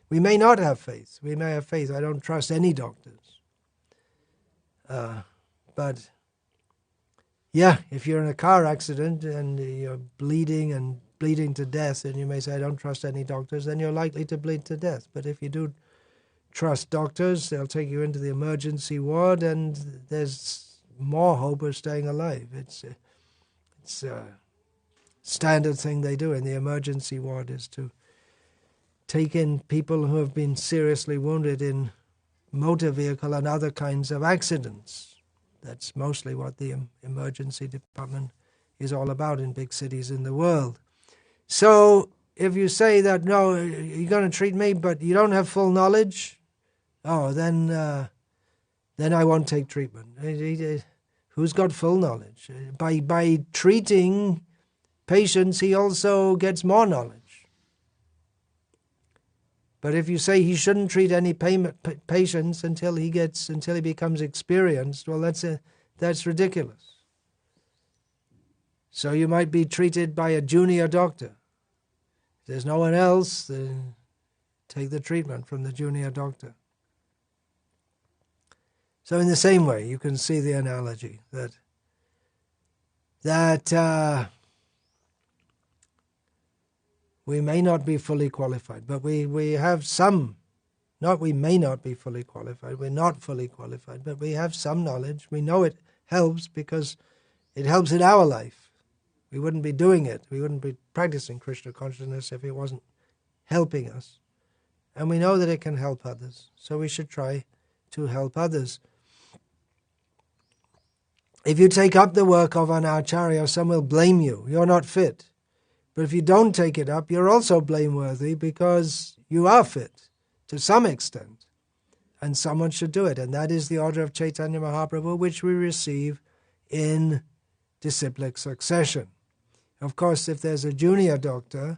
we may not have faith. We may have faith. I don't trust any doctors. But yeah, if you're in a car accident and you're bleeding to death, and you may say, I don't trust any doctors, then you're likely to bleed to death. But if you do trust doctors, they'll take you into the emergency ward, and there's more hope of staying alive. It's a standard thing they do in the emergency ward, is to take in people who have been seriously wounded in motor vehicle and other kinds of accidents. That's mostly what the emergency department is all about in big cities in the world. So if you say that, no, you're going to treat me, but you don't have full knowledge, then I won't take treatment. Who's got full knowledge? By treating patients, he also gets more knowledge. But if you say he shouldn't treat any patients until he becomes experienced, well, that's ridiculous. So you might be treated by a junior doctor. If there's no one else, then take the treatment from the junior doctor. So in the same way, you can see the analogy that we may not be fully qualified, but we have some, not we may not be fully qualified, we're not fully qualified, but we have some knowledge. We know it helps because it helps in our life. We wouldn't be doing it. We wouldn't be practicing Krishna consciousness if it wasn't helping us. And we know that it can help others, so we should try to help others. If you take up the work of an acharya, some will blame you. You're not fit. But if you don't take it up, you're also blameworthy because you are fit to some extent. And someone should do it. And that is the order of Chaitanya Mahaprabhu, which we receive in disciplic succession. Of course, if there's a junior doctor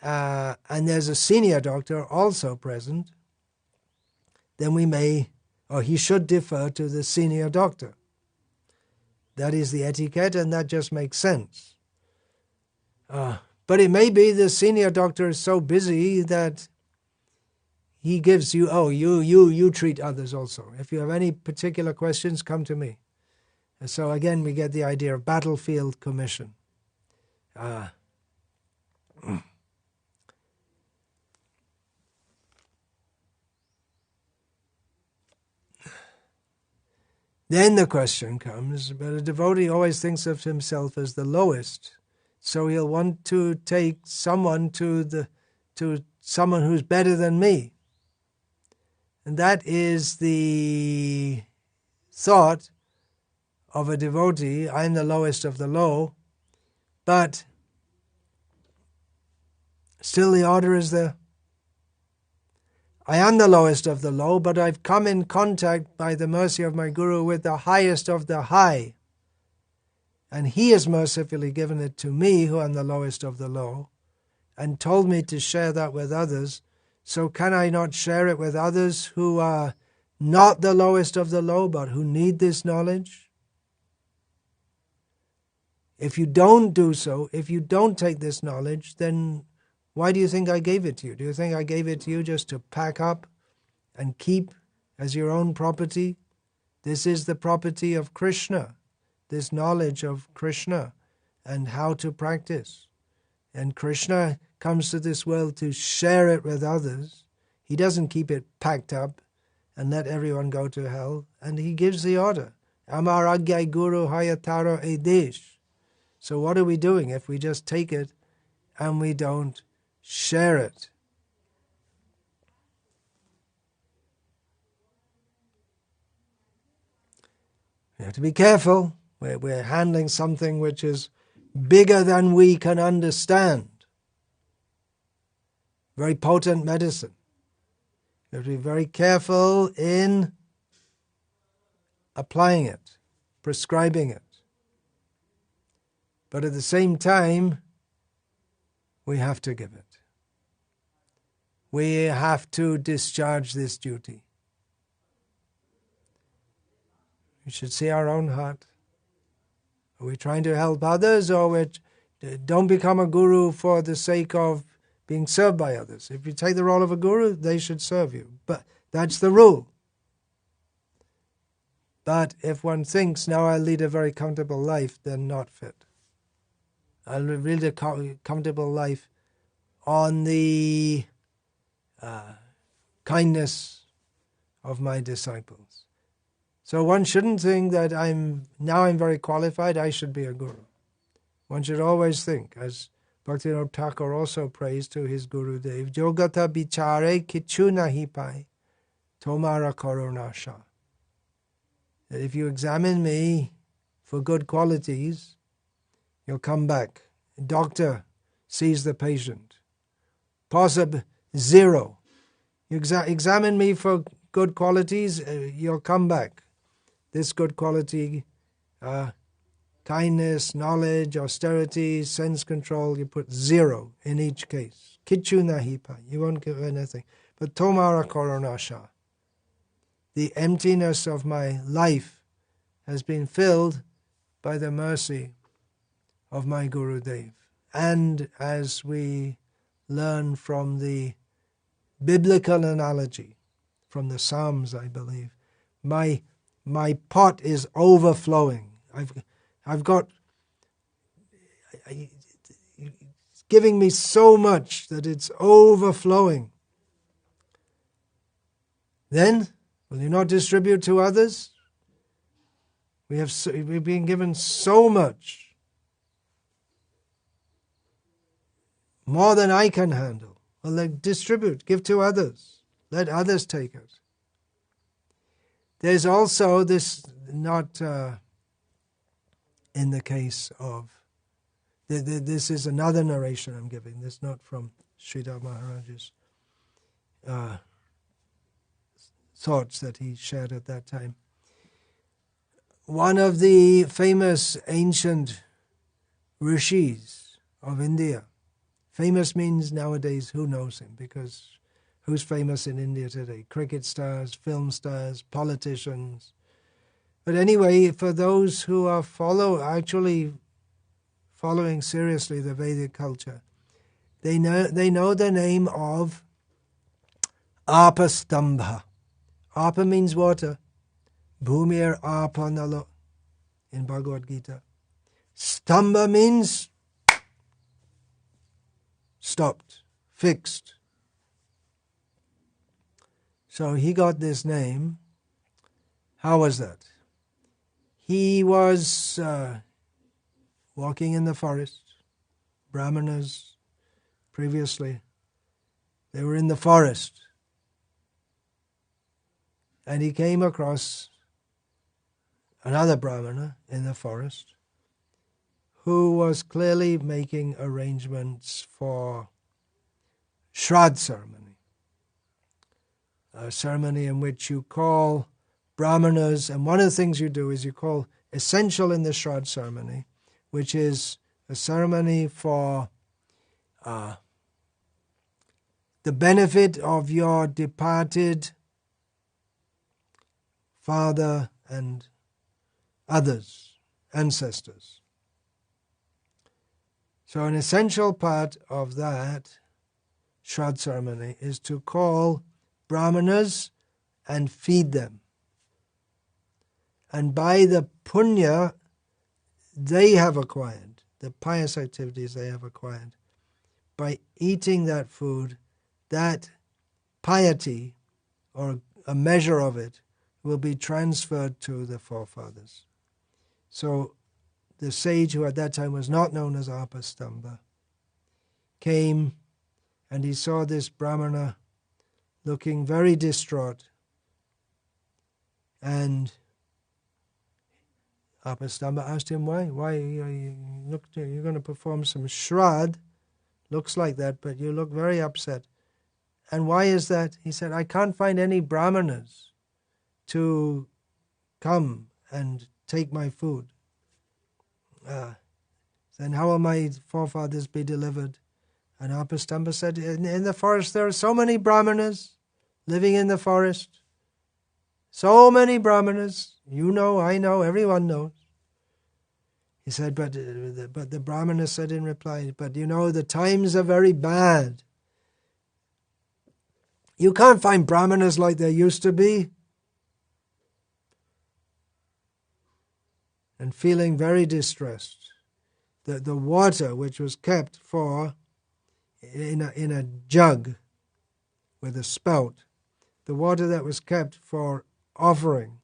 and there's a senior doctor also present, then he should defer to the senior doctor. That is the etiquette, and that just makes sense. But it may be the senior doctor is so busy that he gives you, you treat others also. If you have any particular questions, come to me. And so again, we get the idea of battlefield commission. Then the question comes, but a devotee always thinks of himself as the lowest. So he'll want to take someone to someone who's better than me. And that is the thought of a devotee. I'm the lowest of the low, but still the order is there. I am the lowest of the low, but I've come in contact by the mercy of my Guru with the highest of the high. And he has mercifully given it to me, who am the lowest of the low, and told me to share that with others. So can I not share it with others who are not the lowest of the low, but who need this knowledge? If you don't do so, if you don't take this knowledge, then why do you think I gave it to you? Do you think I gave it to you just to pack up and keep as your own property? This is the property of Krishna. This knowledge of Krishna and how to practice. And Krishna comes to this world to share it with others. He doesn't keep it packed up and let everyone go to hell. And he gives the order. Amar Agyai Guru Hayataro Edesh. So what are we doing if we just take it and we don't share it? We have to be careful. We're handling something which is bigger than we can understand. Very potent medicine. You have to be very careful in applying it, prescribing it. But at the same time, we have to give it. We have to discharge this duty. We should see our own heart. Are we trying to help others, or don't become a guru for the sake of being served by others? If you take the role of a guru, they should serve you. But that's the rule. But if one thinks, now I'll lead a very comfortable life, then not fit. I'll lead a comfortable life on the kindness of my disciples. So one shouldn't think that I'm very qualified, I should be a guru. One should always think, as Bhaktivinoda Thakur also prays to his Guru Dev, Jogata bichare kichu nahi pai, tomara karunasha. That if you examine me for good qualities, you'll come back. A doctor sees the patient. Possible 0. You examine me for good qualities, you'll come back. This good quality, kindness, knowledge, austerity, sense control, you put 0 in each case. Kichu nahi pai, you won't give anything. But tomara karunasha, the emptiness of my life has been filled by the mercy of my Guru Dev. And as we learn from the biblical analogy, from the Psalms, I believe, my pot is overflowing. I've got it's giving me so much that it's overflowing. Then, will you not distribute to others? We've been given so much, more than I can handle. Well, distribute, give to others. Let others take it. There's also this, not in the case of, this is another narration I'm giving, this is not from Sridhar Maharaj's thoughts that he shared at that time. One of the famous ancient rishis of India, famous means nowadays who knows him, because who's famous in India today? Cricket stars, film stars, politicians. But anyway, for those who are actually following seriously the Vedic culture, they know the name of Apastambha. Apa means water. Bhumir apanalo in Bhagavad Gita. Stamba means stopped, fixed. So he got this name. How was that? He was walking in the forest. Brahmanas, previously, they were in the forest. And he came across another Brahmana in the forest who was clearly making arrangements for Shraddh ceremony. A ceremony in which you call Brahmanas, and one of the things you do is you call essential in the Shraddh ceremony, which is a ceremony for the benefit of your departed father and others, ancestors. So an essential part of that Shraddh ceremony is to call Brahmanas and feed them. And by the punya they have acquired, the pious activities they have acquired, by eating that food, that piety, or a measure of it, will be transferred to the forefathers. So the sage, who at that time was not known as Apastamba, came and he saw this Brahmana looking very distraught, and Apastamba asked him, why are you you're going to perform some Shraddh, looks like that, but you look very upset. And why is that? He said, I can't find any Brahmanas to come and take my food. Then how will my forefathers be delivered? And Apastamba said, in the forest there are so many Brahmanas living in the forest. So many Brahmanas. You know, I know, everyone knows. He said, but the Brahmana said in reply, but you know, the times are very bad. You can't find Brahmanas like there used to be. And feeling very distressed, the water which was kept in a jug with a spout, the water that was kept for offering,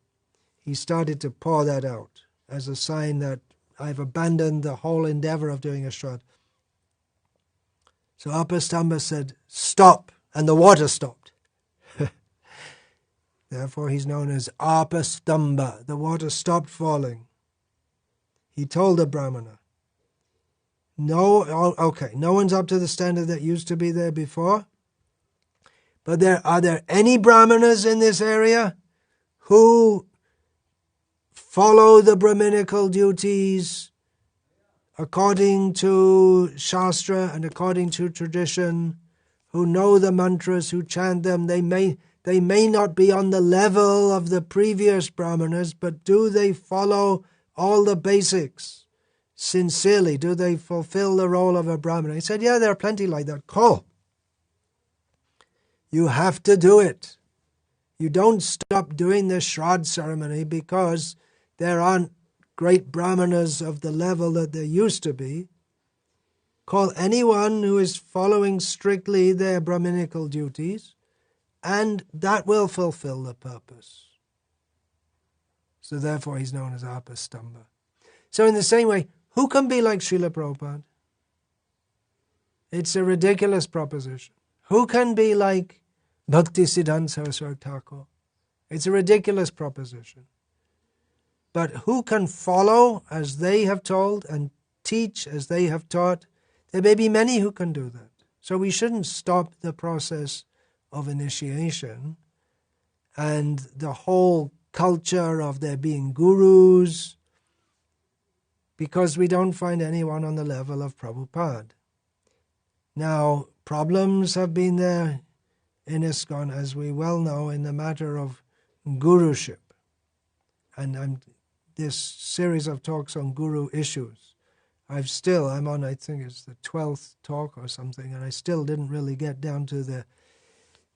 he started to pour that out as a sign that I've abandoned the whole endeavor of doing a shraddha. So Apastamba said, stop, and the water stopped. Therefore he's known as Apastamba. The water stopped falling. He told the Brahmana, no one's up to the standard that used to be there before, but are there any Brahmanas in this area who follow the Brahminical duties according to Shastra and according to tradition, who know the mantras, who chant them? They may not be on the level of the previous Brahmanas, but do they follow all the basics sincerely? Do they fulfill the role of a Brahmana? He said, yeah, there are plenty like that. Cool. You have to do it. You don't stop doing the Shraddha ceremony because there aren't great Brahmanas of the level that there used to be. Call anyone who is following strictly their Brahminical duties, and that will fulfill the purpose. So therefore he's known as Apastamba. So in the same way, who can be like Srila Prabhupada? It's a ridiculous proposition. Who can be like Bhakti Siddhanta Saraswati Thakur? It's a ridiculous proposition. But who can follow as they have told and teach as they have taught? There may be many who can do that. So we shouldn't stop the process of initiation and the whole culture of there being gurus because we don't find anyone on the level of Prabhupada. Now, problems have been there in ISKCON, as we well know, in the matter of guruship. And this series of talks on guru issues, I'm on, I think it's the 12th talk or something, and I still didn't really get down to the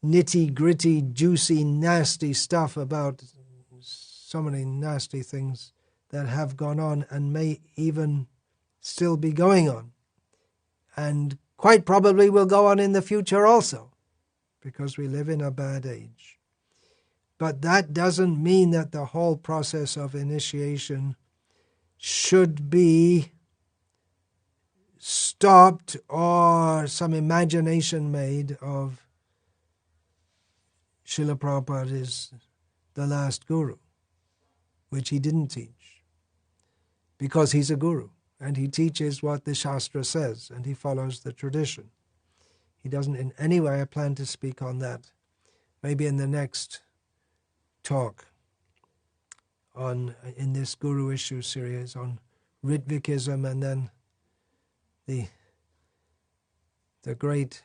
nitty-gritty, juicy, nasty stuff about so many nasty things that have gone on and may even still be going on. And quite probably will go on in the future also, because we live in a bad age. But that doesn't mean that the whole process of initiation should be stopped or some imagination made of Srila Prabhupada is the last guru, which he didn't teach, because he's a guru, and he teaches what the Shastra says, and he follows the tradition. He doesn't in any way, I plan to speak on that, maybe in the next talk in this Guru issue series on Ritvikism, and then the great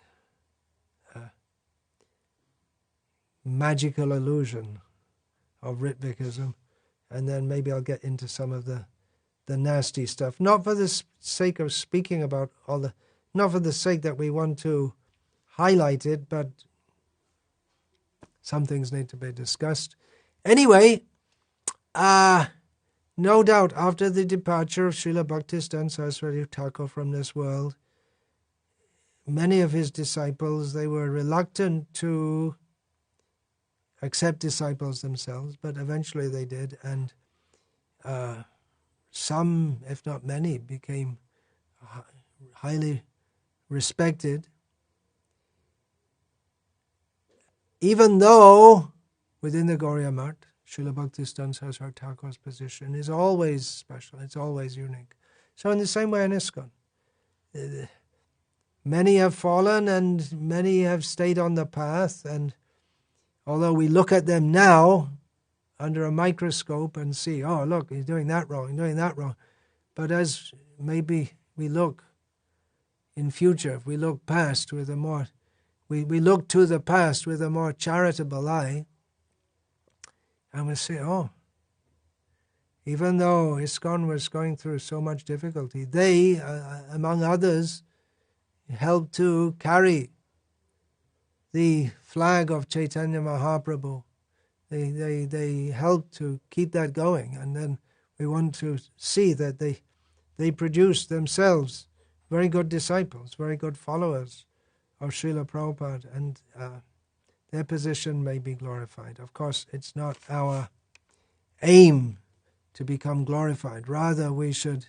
magical illusion of Ritvikism, and then maybe I'll get into some of the nasty stuff, not for the sake of speaking about not for the sake that we want to highlight it, but some things need to be discussed. Anyway, no doubt after the departure of Srila Bhaktisiddhanta Saraswati Thakur from this world, many of his disciples, they were reluctant to accept disciples themselves, but eventually they did, and some, if not many, became highly respected, even though within the Gauriya Math, Srila Bhaktisiddhanta Saraswati Thakur's position is always special, it's always unique. So in the same way in ISKCON, many have fallen and many have stayed on the path, and although we look at them now under a microscope and see, oh look, he's doing that wrong, he's doing that wrong. But as maybe we look in future, if we look past with a more, we look to the past with a more charitable eye, and we say, oh, Even though ISKCON was going through so much difficulty, they, among others, helped to carry the flag of Chaitanya Mahaprabhu. They helped to keep that going, and then we want to see that they produced themselves very good disciples, very good followers of Srila Prabhupada, and their position may be glorified. Of course, it's not our aim to become glorified. Rather, we should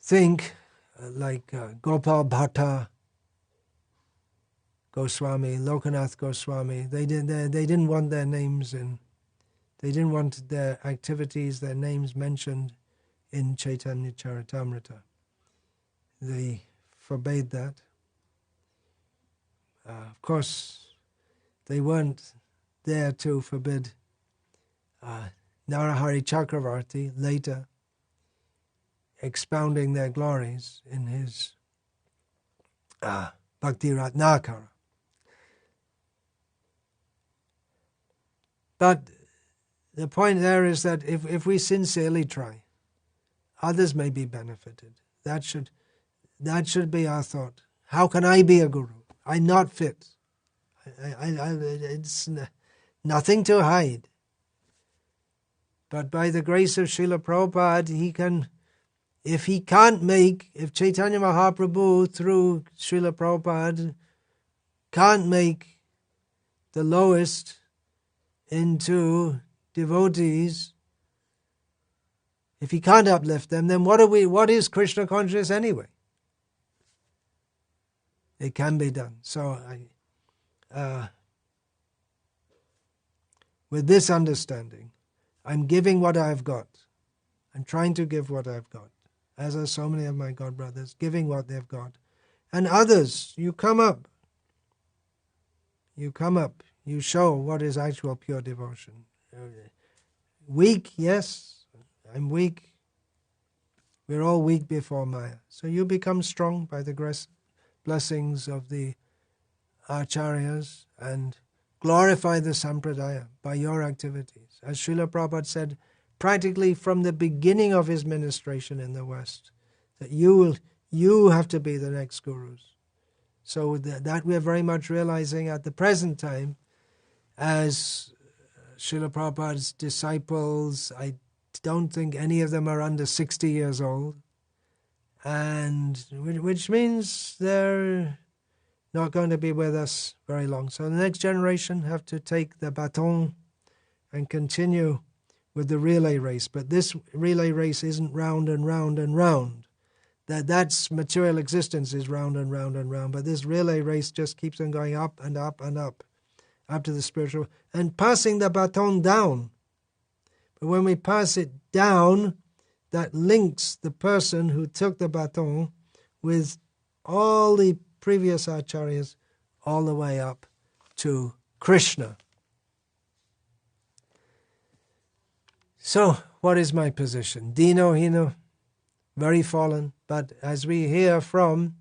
think like Gopal Bhatta Goswami, Lokanath Goswami. They didn't want their names in. They didn't want their activities, their names mentioned in Chaitanya Charitamrita. They forbade that. Of course, they weren't there to forbid Narahari Chakravarti later expounding their glories in his Bhakti Ratnakara. But the point there is that if we sincerely try, others may be benefited. That should be our thought. How can I be a guru? I'm not fit. It's nothing to hide. But by the grace of Srila Prabhupada, he can, if Chaitanya Mahaprabhu through Srila Prabhupada can't make the lowest into devotees, if he can't uplift them, then what is Krishna consciousness anyway? It can be done. So with this understanding, I'm giving what I've got. I'm trying to give what I've got, as are so many of my God brothers, giving what they've got. And others, you come up. You come up. You show what is actual pure devotion. Weak, yes, I'm weak. We're all weak before Maya. So you become strong by the blessings of the Acharyas and glorify the Sampradaya by your activities. As Srila Prabhupada said, practically from the beginning of his ministration in the West, that you have to be the next gurus. So that we're very much realizing at the present time as Srila Prabhupada's disciples. I don't think any of them are under 60 years old, and which means they're not going to be with us very long. So the next generation have to take the baton and continue with the relay race. But this relay race isn't round and round and round. That's material existence is round and round and round. But this relay race just keeps on going up and up and up to the spiritual, and passing the baton down. But when we pass it down, that links the person who took the baton with all the previous acharyas all the way up to Krishna. So, what is my position? Dino Hino, very fallen, but as we hear from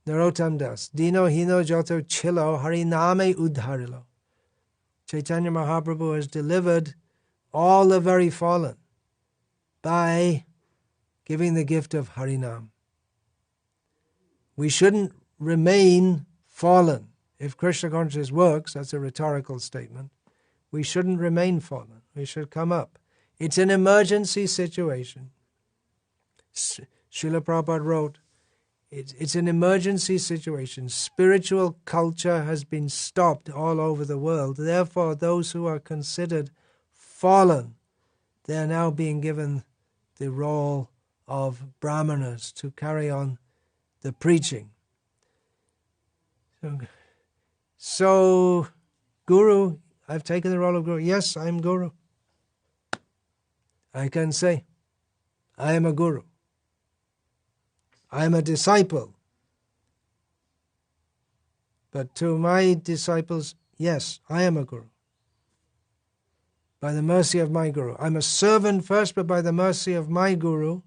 Narottam Das, Dino Hino Joto Chilo Hariname Udharilo. Chaitanya Mahaprabhu has delivered all the very fallen by giving the gift of Harinam. We shouldn't remain fallen. If Krishna consciousness works, that's a rhetorical statement, we shouldn't remain fallen. We should come up. It's an emergency situation. Srila Prabhupada wrote, it's an emergency situation. Spiritual culture has been stopped all over the world. Therefore, those who are considered fallen, they are now being given the role of brahmanas to carry on the preaching. So, Guru, I've taken the role of Guru. Yes, I'm Guru. I can say, I am a Guru. I am a disciple. But to my disciples, yes, I am a Guru. By the mercy of my Guru. I'm a servant first, but by the mercy of my Guru,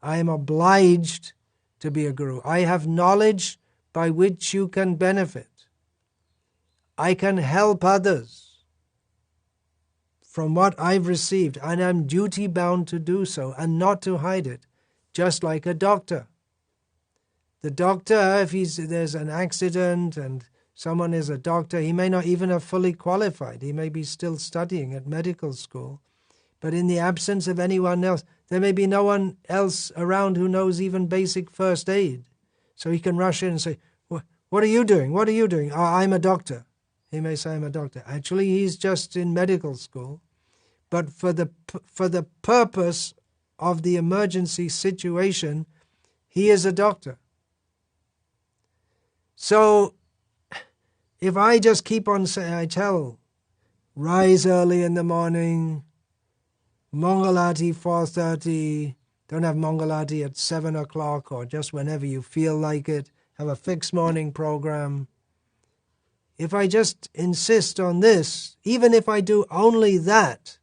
I am obliged to be a Guru. I have knowledge by which you can benefit. I can help others from what I've received, and I'm duty-bound to do so, and not to hide it, just like a doctor. The doctor, if there's an accident and someone is a doctor, he may not even have fully qualified. He may be still studying at medical school. But in the absence of anyone else, there may be no one else around who knows even basic first aid. So he can rush in and say, "What are you doing? What are you doing?" "Oh, I'm a doctor." He may say, "I'm a doctor." Actually, he's just in medical school. But for the purpose of the emergency situation, he is a doctor. So if I just keep on saying, I tell, rise early in the morning, Mangalati 4:30, don't have Mangalati at 7 o'clock or just whenever you feel like it, have a fixed morning program. If I just insist on this, even if I do only that,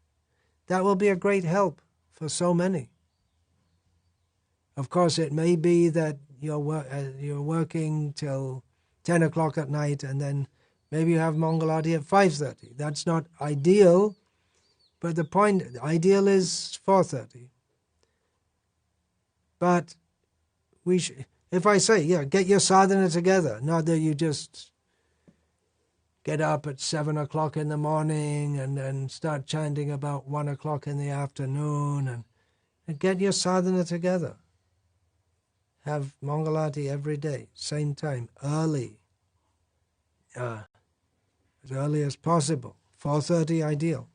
that will be a great help for so many. Of course, it may be that you're working till 10 o'clock at night and then maybe you have Mangalati at 5:30. That's not ideal, but the point, ideal is 4:30. But if I say, get your sadhana together, not that you just get up at 7 o'clock in the morning and then start chanting about 1 o'clock in the afternoon, and get your sadhana together. Have Mangalati every day, same time, early, as early as possible. 4:30 ideal.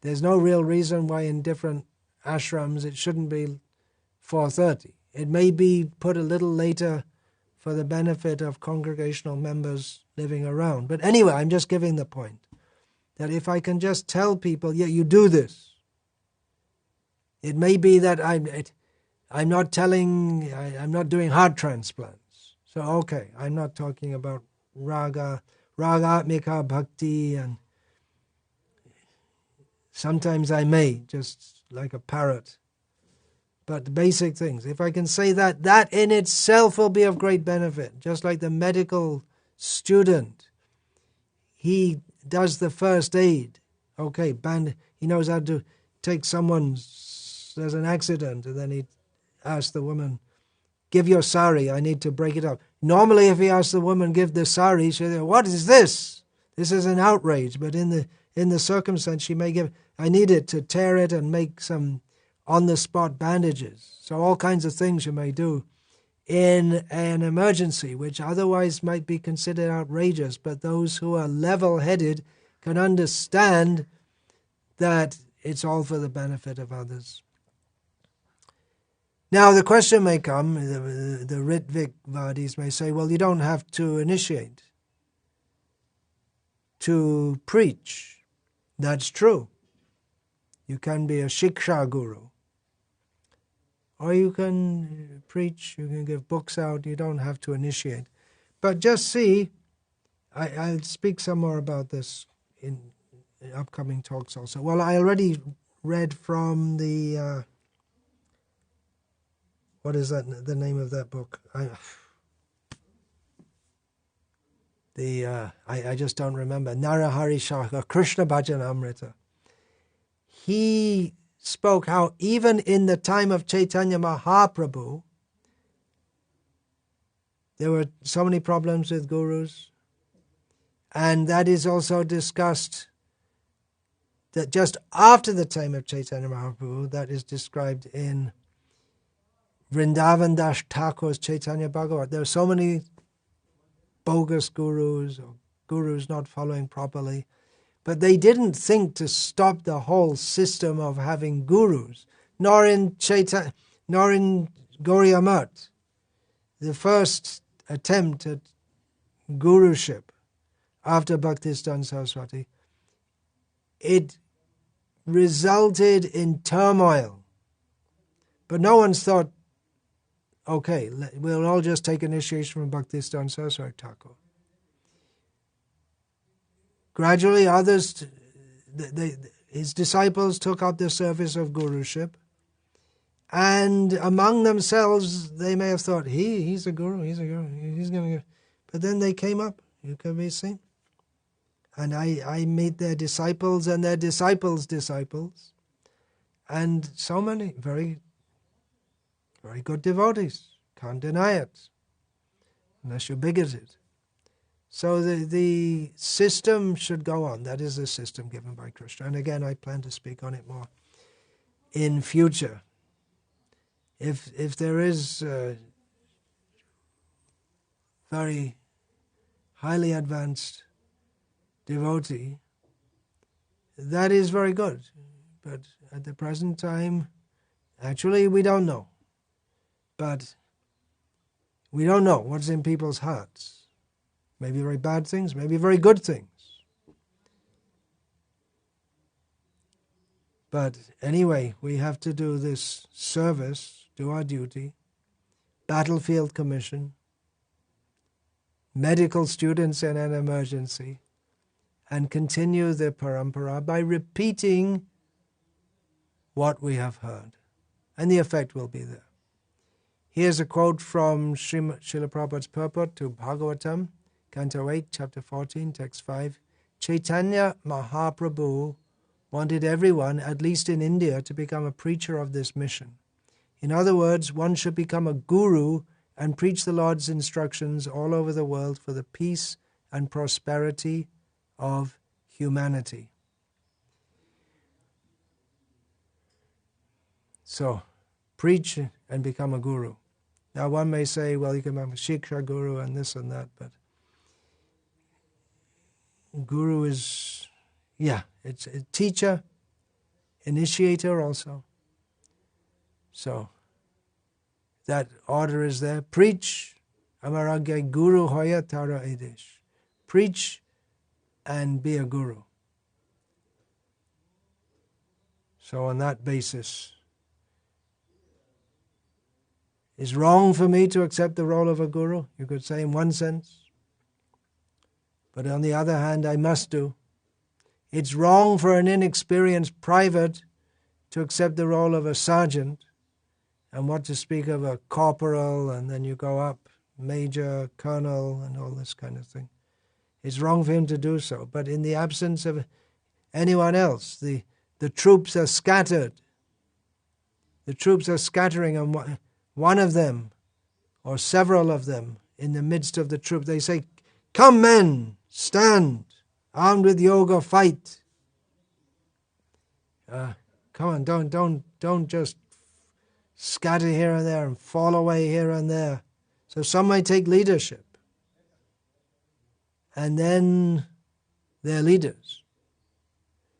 There's no real reason why in different ashrams it shouldn't be 4:30. It may be put a little later for the benefit of congregational members living around. But anyway, I'm just giving the point that if I can just tell people, you do this. It may be that I'm not doing heart transplants. So, okay, I'm not talking about ragatmika bhakti, and sometimes I may, just like a parrot. But the basic things, if I can say that in itself will be of great benefit. Just like the medical student, he does the first aid. Okay, he knows how to take there's an accident, and then he asks the woman, "Give your sari, I need to break it up." Normally, if he asks the woman, "Give the sari," she'll say, "What is this? This is an outrage." But in the circumstance, she may give, "I need it to tear it and make some on-the-spot bandages." So all kinds of things you may do in an emergency, which otherwise might be considered outrageous, but those who are level-headed can understand that it's all for the benefit of others. Now the question may come, the Ritvik Vadis may say, well, you don't have to initiate to preach. That's true. You can be a Shiksha Guru. Or you can preach, you can give books out, you don't have to initiate. But just see, I'll speak some more about this in upcoming talks also. Well, I already read from the, what is that, the name of that book? I just don't remember. Narahari Shaka, Krishna Bhajan Amrita. He spoke how even in the time of Chaitanya Mahaprabhu, there were so many problems with gurus, and that is also discussed that just after the time of Chaitanya Mahaprabhu, that is described in Vrindavan Das Thakur's Chaitanya Bhagavat. There are so many bogus gurus or gurus not following properly. But they didn't think to stop the whole system of having gurus, nor in Gauriya Math. The first attempt at guruship after Bhaktisiddhanta Saraswati, it resulted in turmoil. But no one's thought, okay, we'll all just take initiation from Bhaktisiddhanta Saraswati Thakur. Gradually, others, his disciples took up the service of guruship, and among themselves, they may have thought, he's a guru, he's going to go. But then they came up, you can be seen. And I meet their disciples and their disciples' disciples, and so many very, very good devotees. Can't deny it, unless you're bigoted. So the system should go on. That is the system given by Krishna. And again, I plan to speak on it more in future. If there is a very highly advanced devotee, that is very good. But at the present time, actually we don't know. But we don't know what's in people's hearts. Maybe very bad things, maybe very good things. But anyway, we have to do this service, do our duty, battlefield commission, medical students in an emergency, and continue the parampara by repeating what we have heard. And the effect will be there. Here's a quote from Srila Prabhupada's purport to Bhagavatam, Canto 8, Chapter 14, Text 5. Chaitanya Mahaprabhu wanted everyone, at least in India, to become a preacher of this mission. In other words, one should become a guru and preach the Lord's instructions all over the world for the peace and prosperity of humanity. So, preach and become a guru. Now one may say, well, you can become a Shiksha guru and this and that, but guru is, it's a teacher, initiator also. So, that order is there. Preach, amaragya guru hoya tara edish. Preach and be a guru. So on that basis, is wrong for me to accept the role of a guru? You could say in one sense. But on the other hand, I must do. It's wrong for an inexperienced private to accept the role of a sergeant, and what to speak of a corporal, and then you go up, major, colonel, and all this kind of thing. It's wrong for him to do so. But in the absence of anyone else, the troops are scattered. The troops are scattering, and one of them, or several of them, in the midst of the troop, they say, "Come, men, stand, armed with yoga, fight." Come on, don't just scatter here and there and fall away here and there. So some might take leadership, and then they're leaders.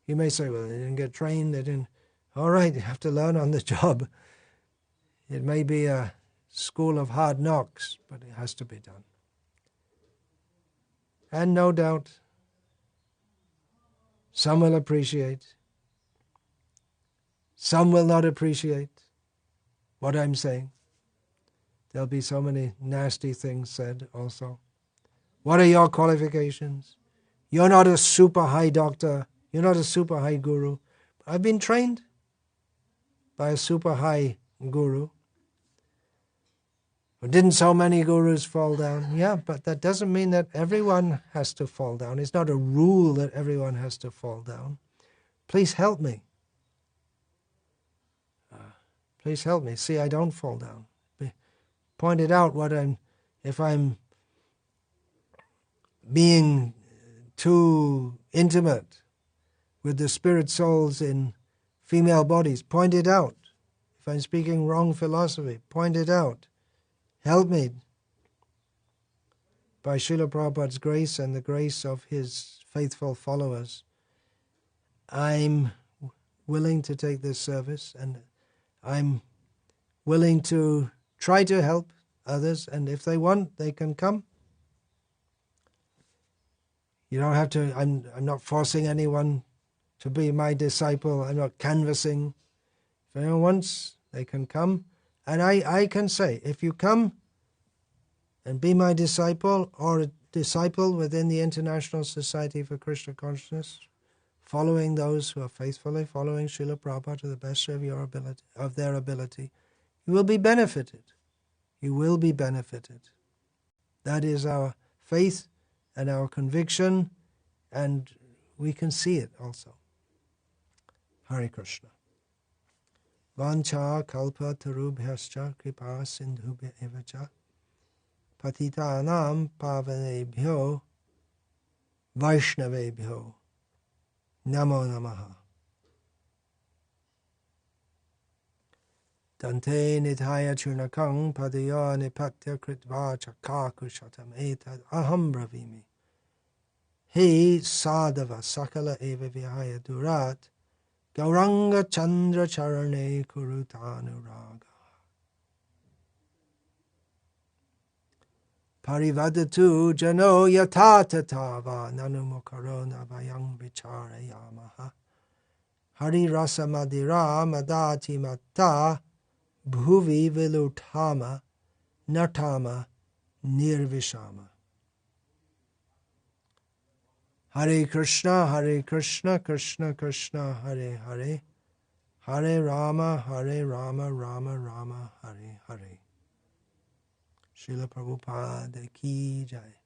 You may say, well, they didn't get trained, they didn't. All right, you have to learn on the job. It may be a school of hard knocks, but it has to be done. And no doubt, some will appreciate, some will not appreciate what I'm saying. There'll be so many nasty things said also. What are your qualifications? You're not a super high doctor. You're not a super high guru. I've been trained by a super high guru. Didn't so many gurus fall down? Yeah, but that doesn't mean that everyone has to fall down. It's not a rule that everyone has to fall down. Please help me. Please help me. See, I don't fall down. Point it out if I'm being too intimate with the spirit souls in female bodies. Point it out. If I'm speaking wrong philosophy, point it out. Help me. By Srila Prabhupada's grace and the grace of his faithful followers, I'm willing to take this service, and I'm willing to try to help others, and if they want, they can come. You don't have to, I'm not forcing anyone to be my disciple. I'm not canvassing. If anyone wants, they can come. And I can say, if you come and be my disciple, or a disciple within the International Society for Krishna Consciousness, following those who are faithfully following Srila Prabhupada to the best of their ability, you will be benefited. You will be benefited. That is our faith and our conviction, and we can see it also. Hare Krishna. Vancha kalpa tarubhyascha kripa sindhubhya evacha patitanam pavanebhyo vaishnavebhyo namo namaha. Dante nithaya churnakang padaya nipatya kritva chakakushatam etad aham bravimi. He sadhava sakala eva vihaya durat gauranga chandra charane kurutanuraga. Parivadatu jano yatatatava nanumukaro navayang vicharayamaha. Hari rasa madira madati matta bhuvi vilutama natama nirvishama. Hare Krishna, Krishna Krishna, Hare Hare, Hare Rama, Rama Rama, Hare Hare. Srila Prabhupada ki jai.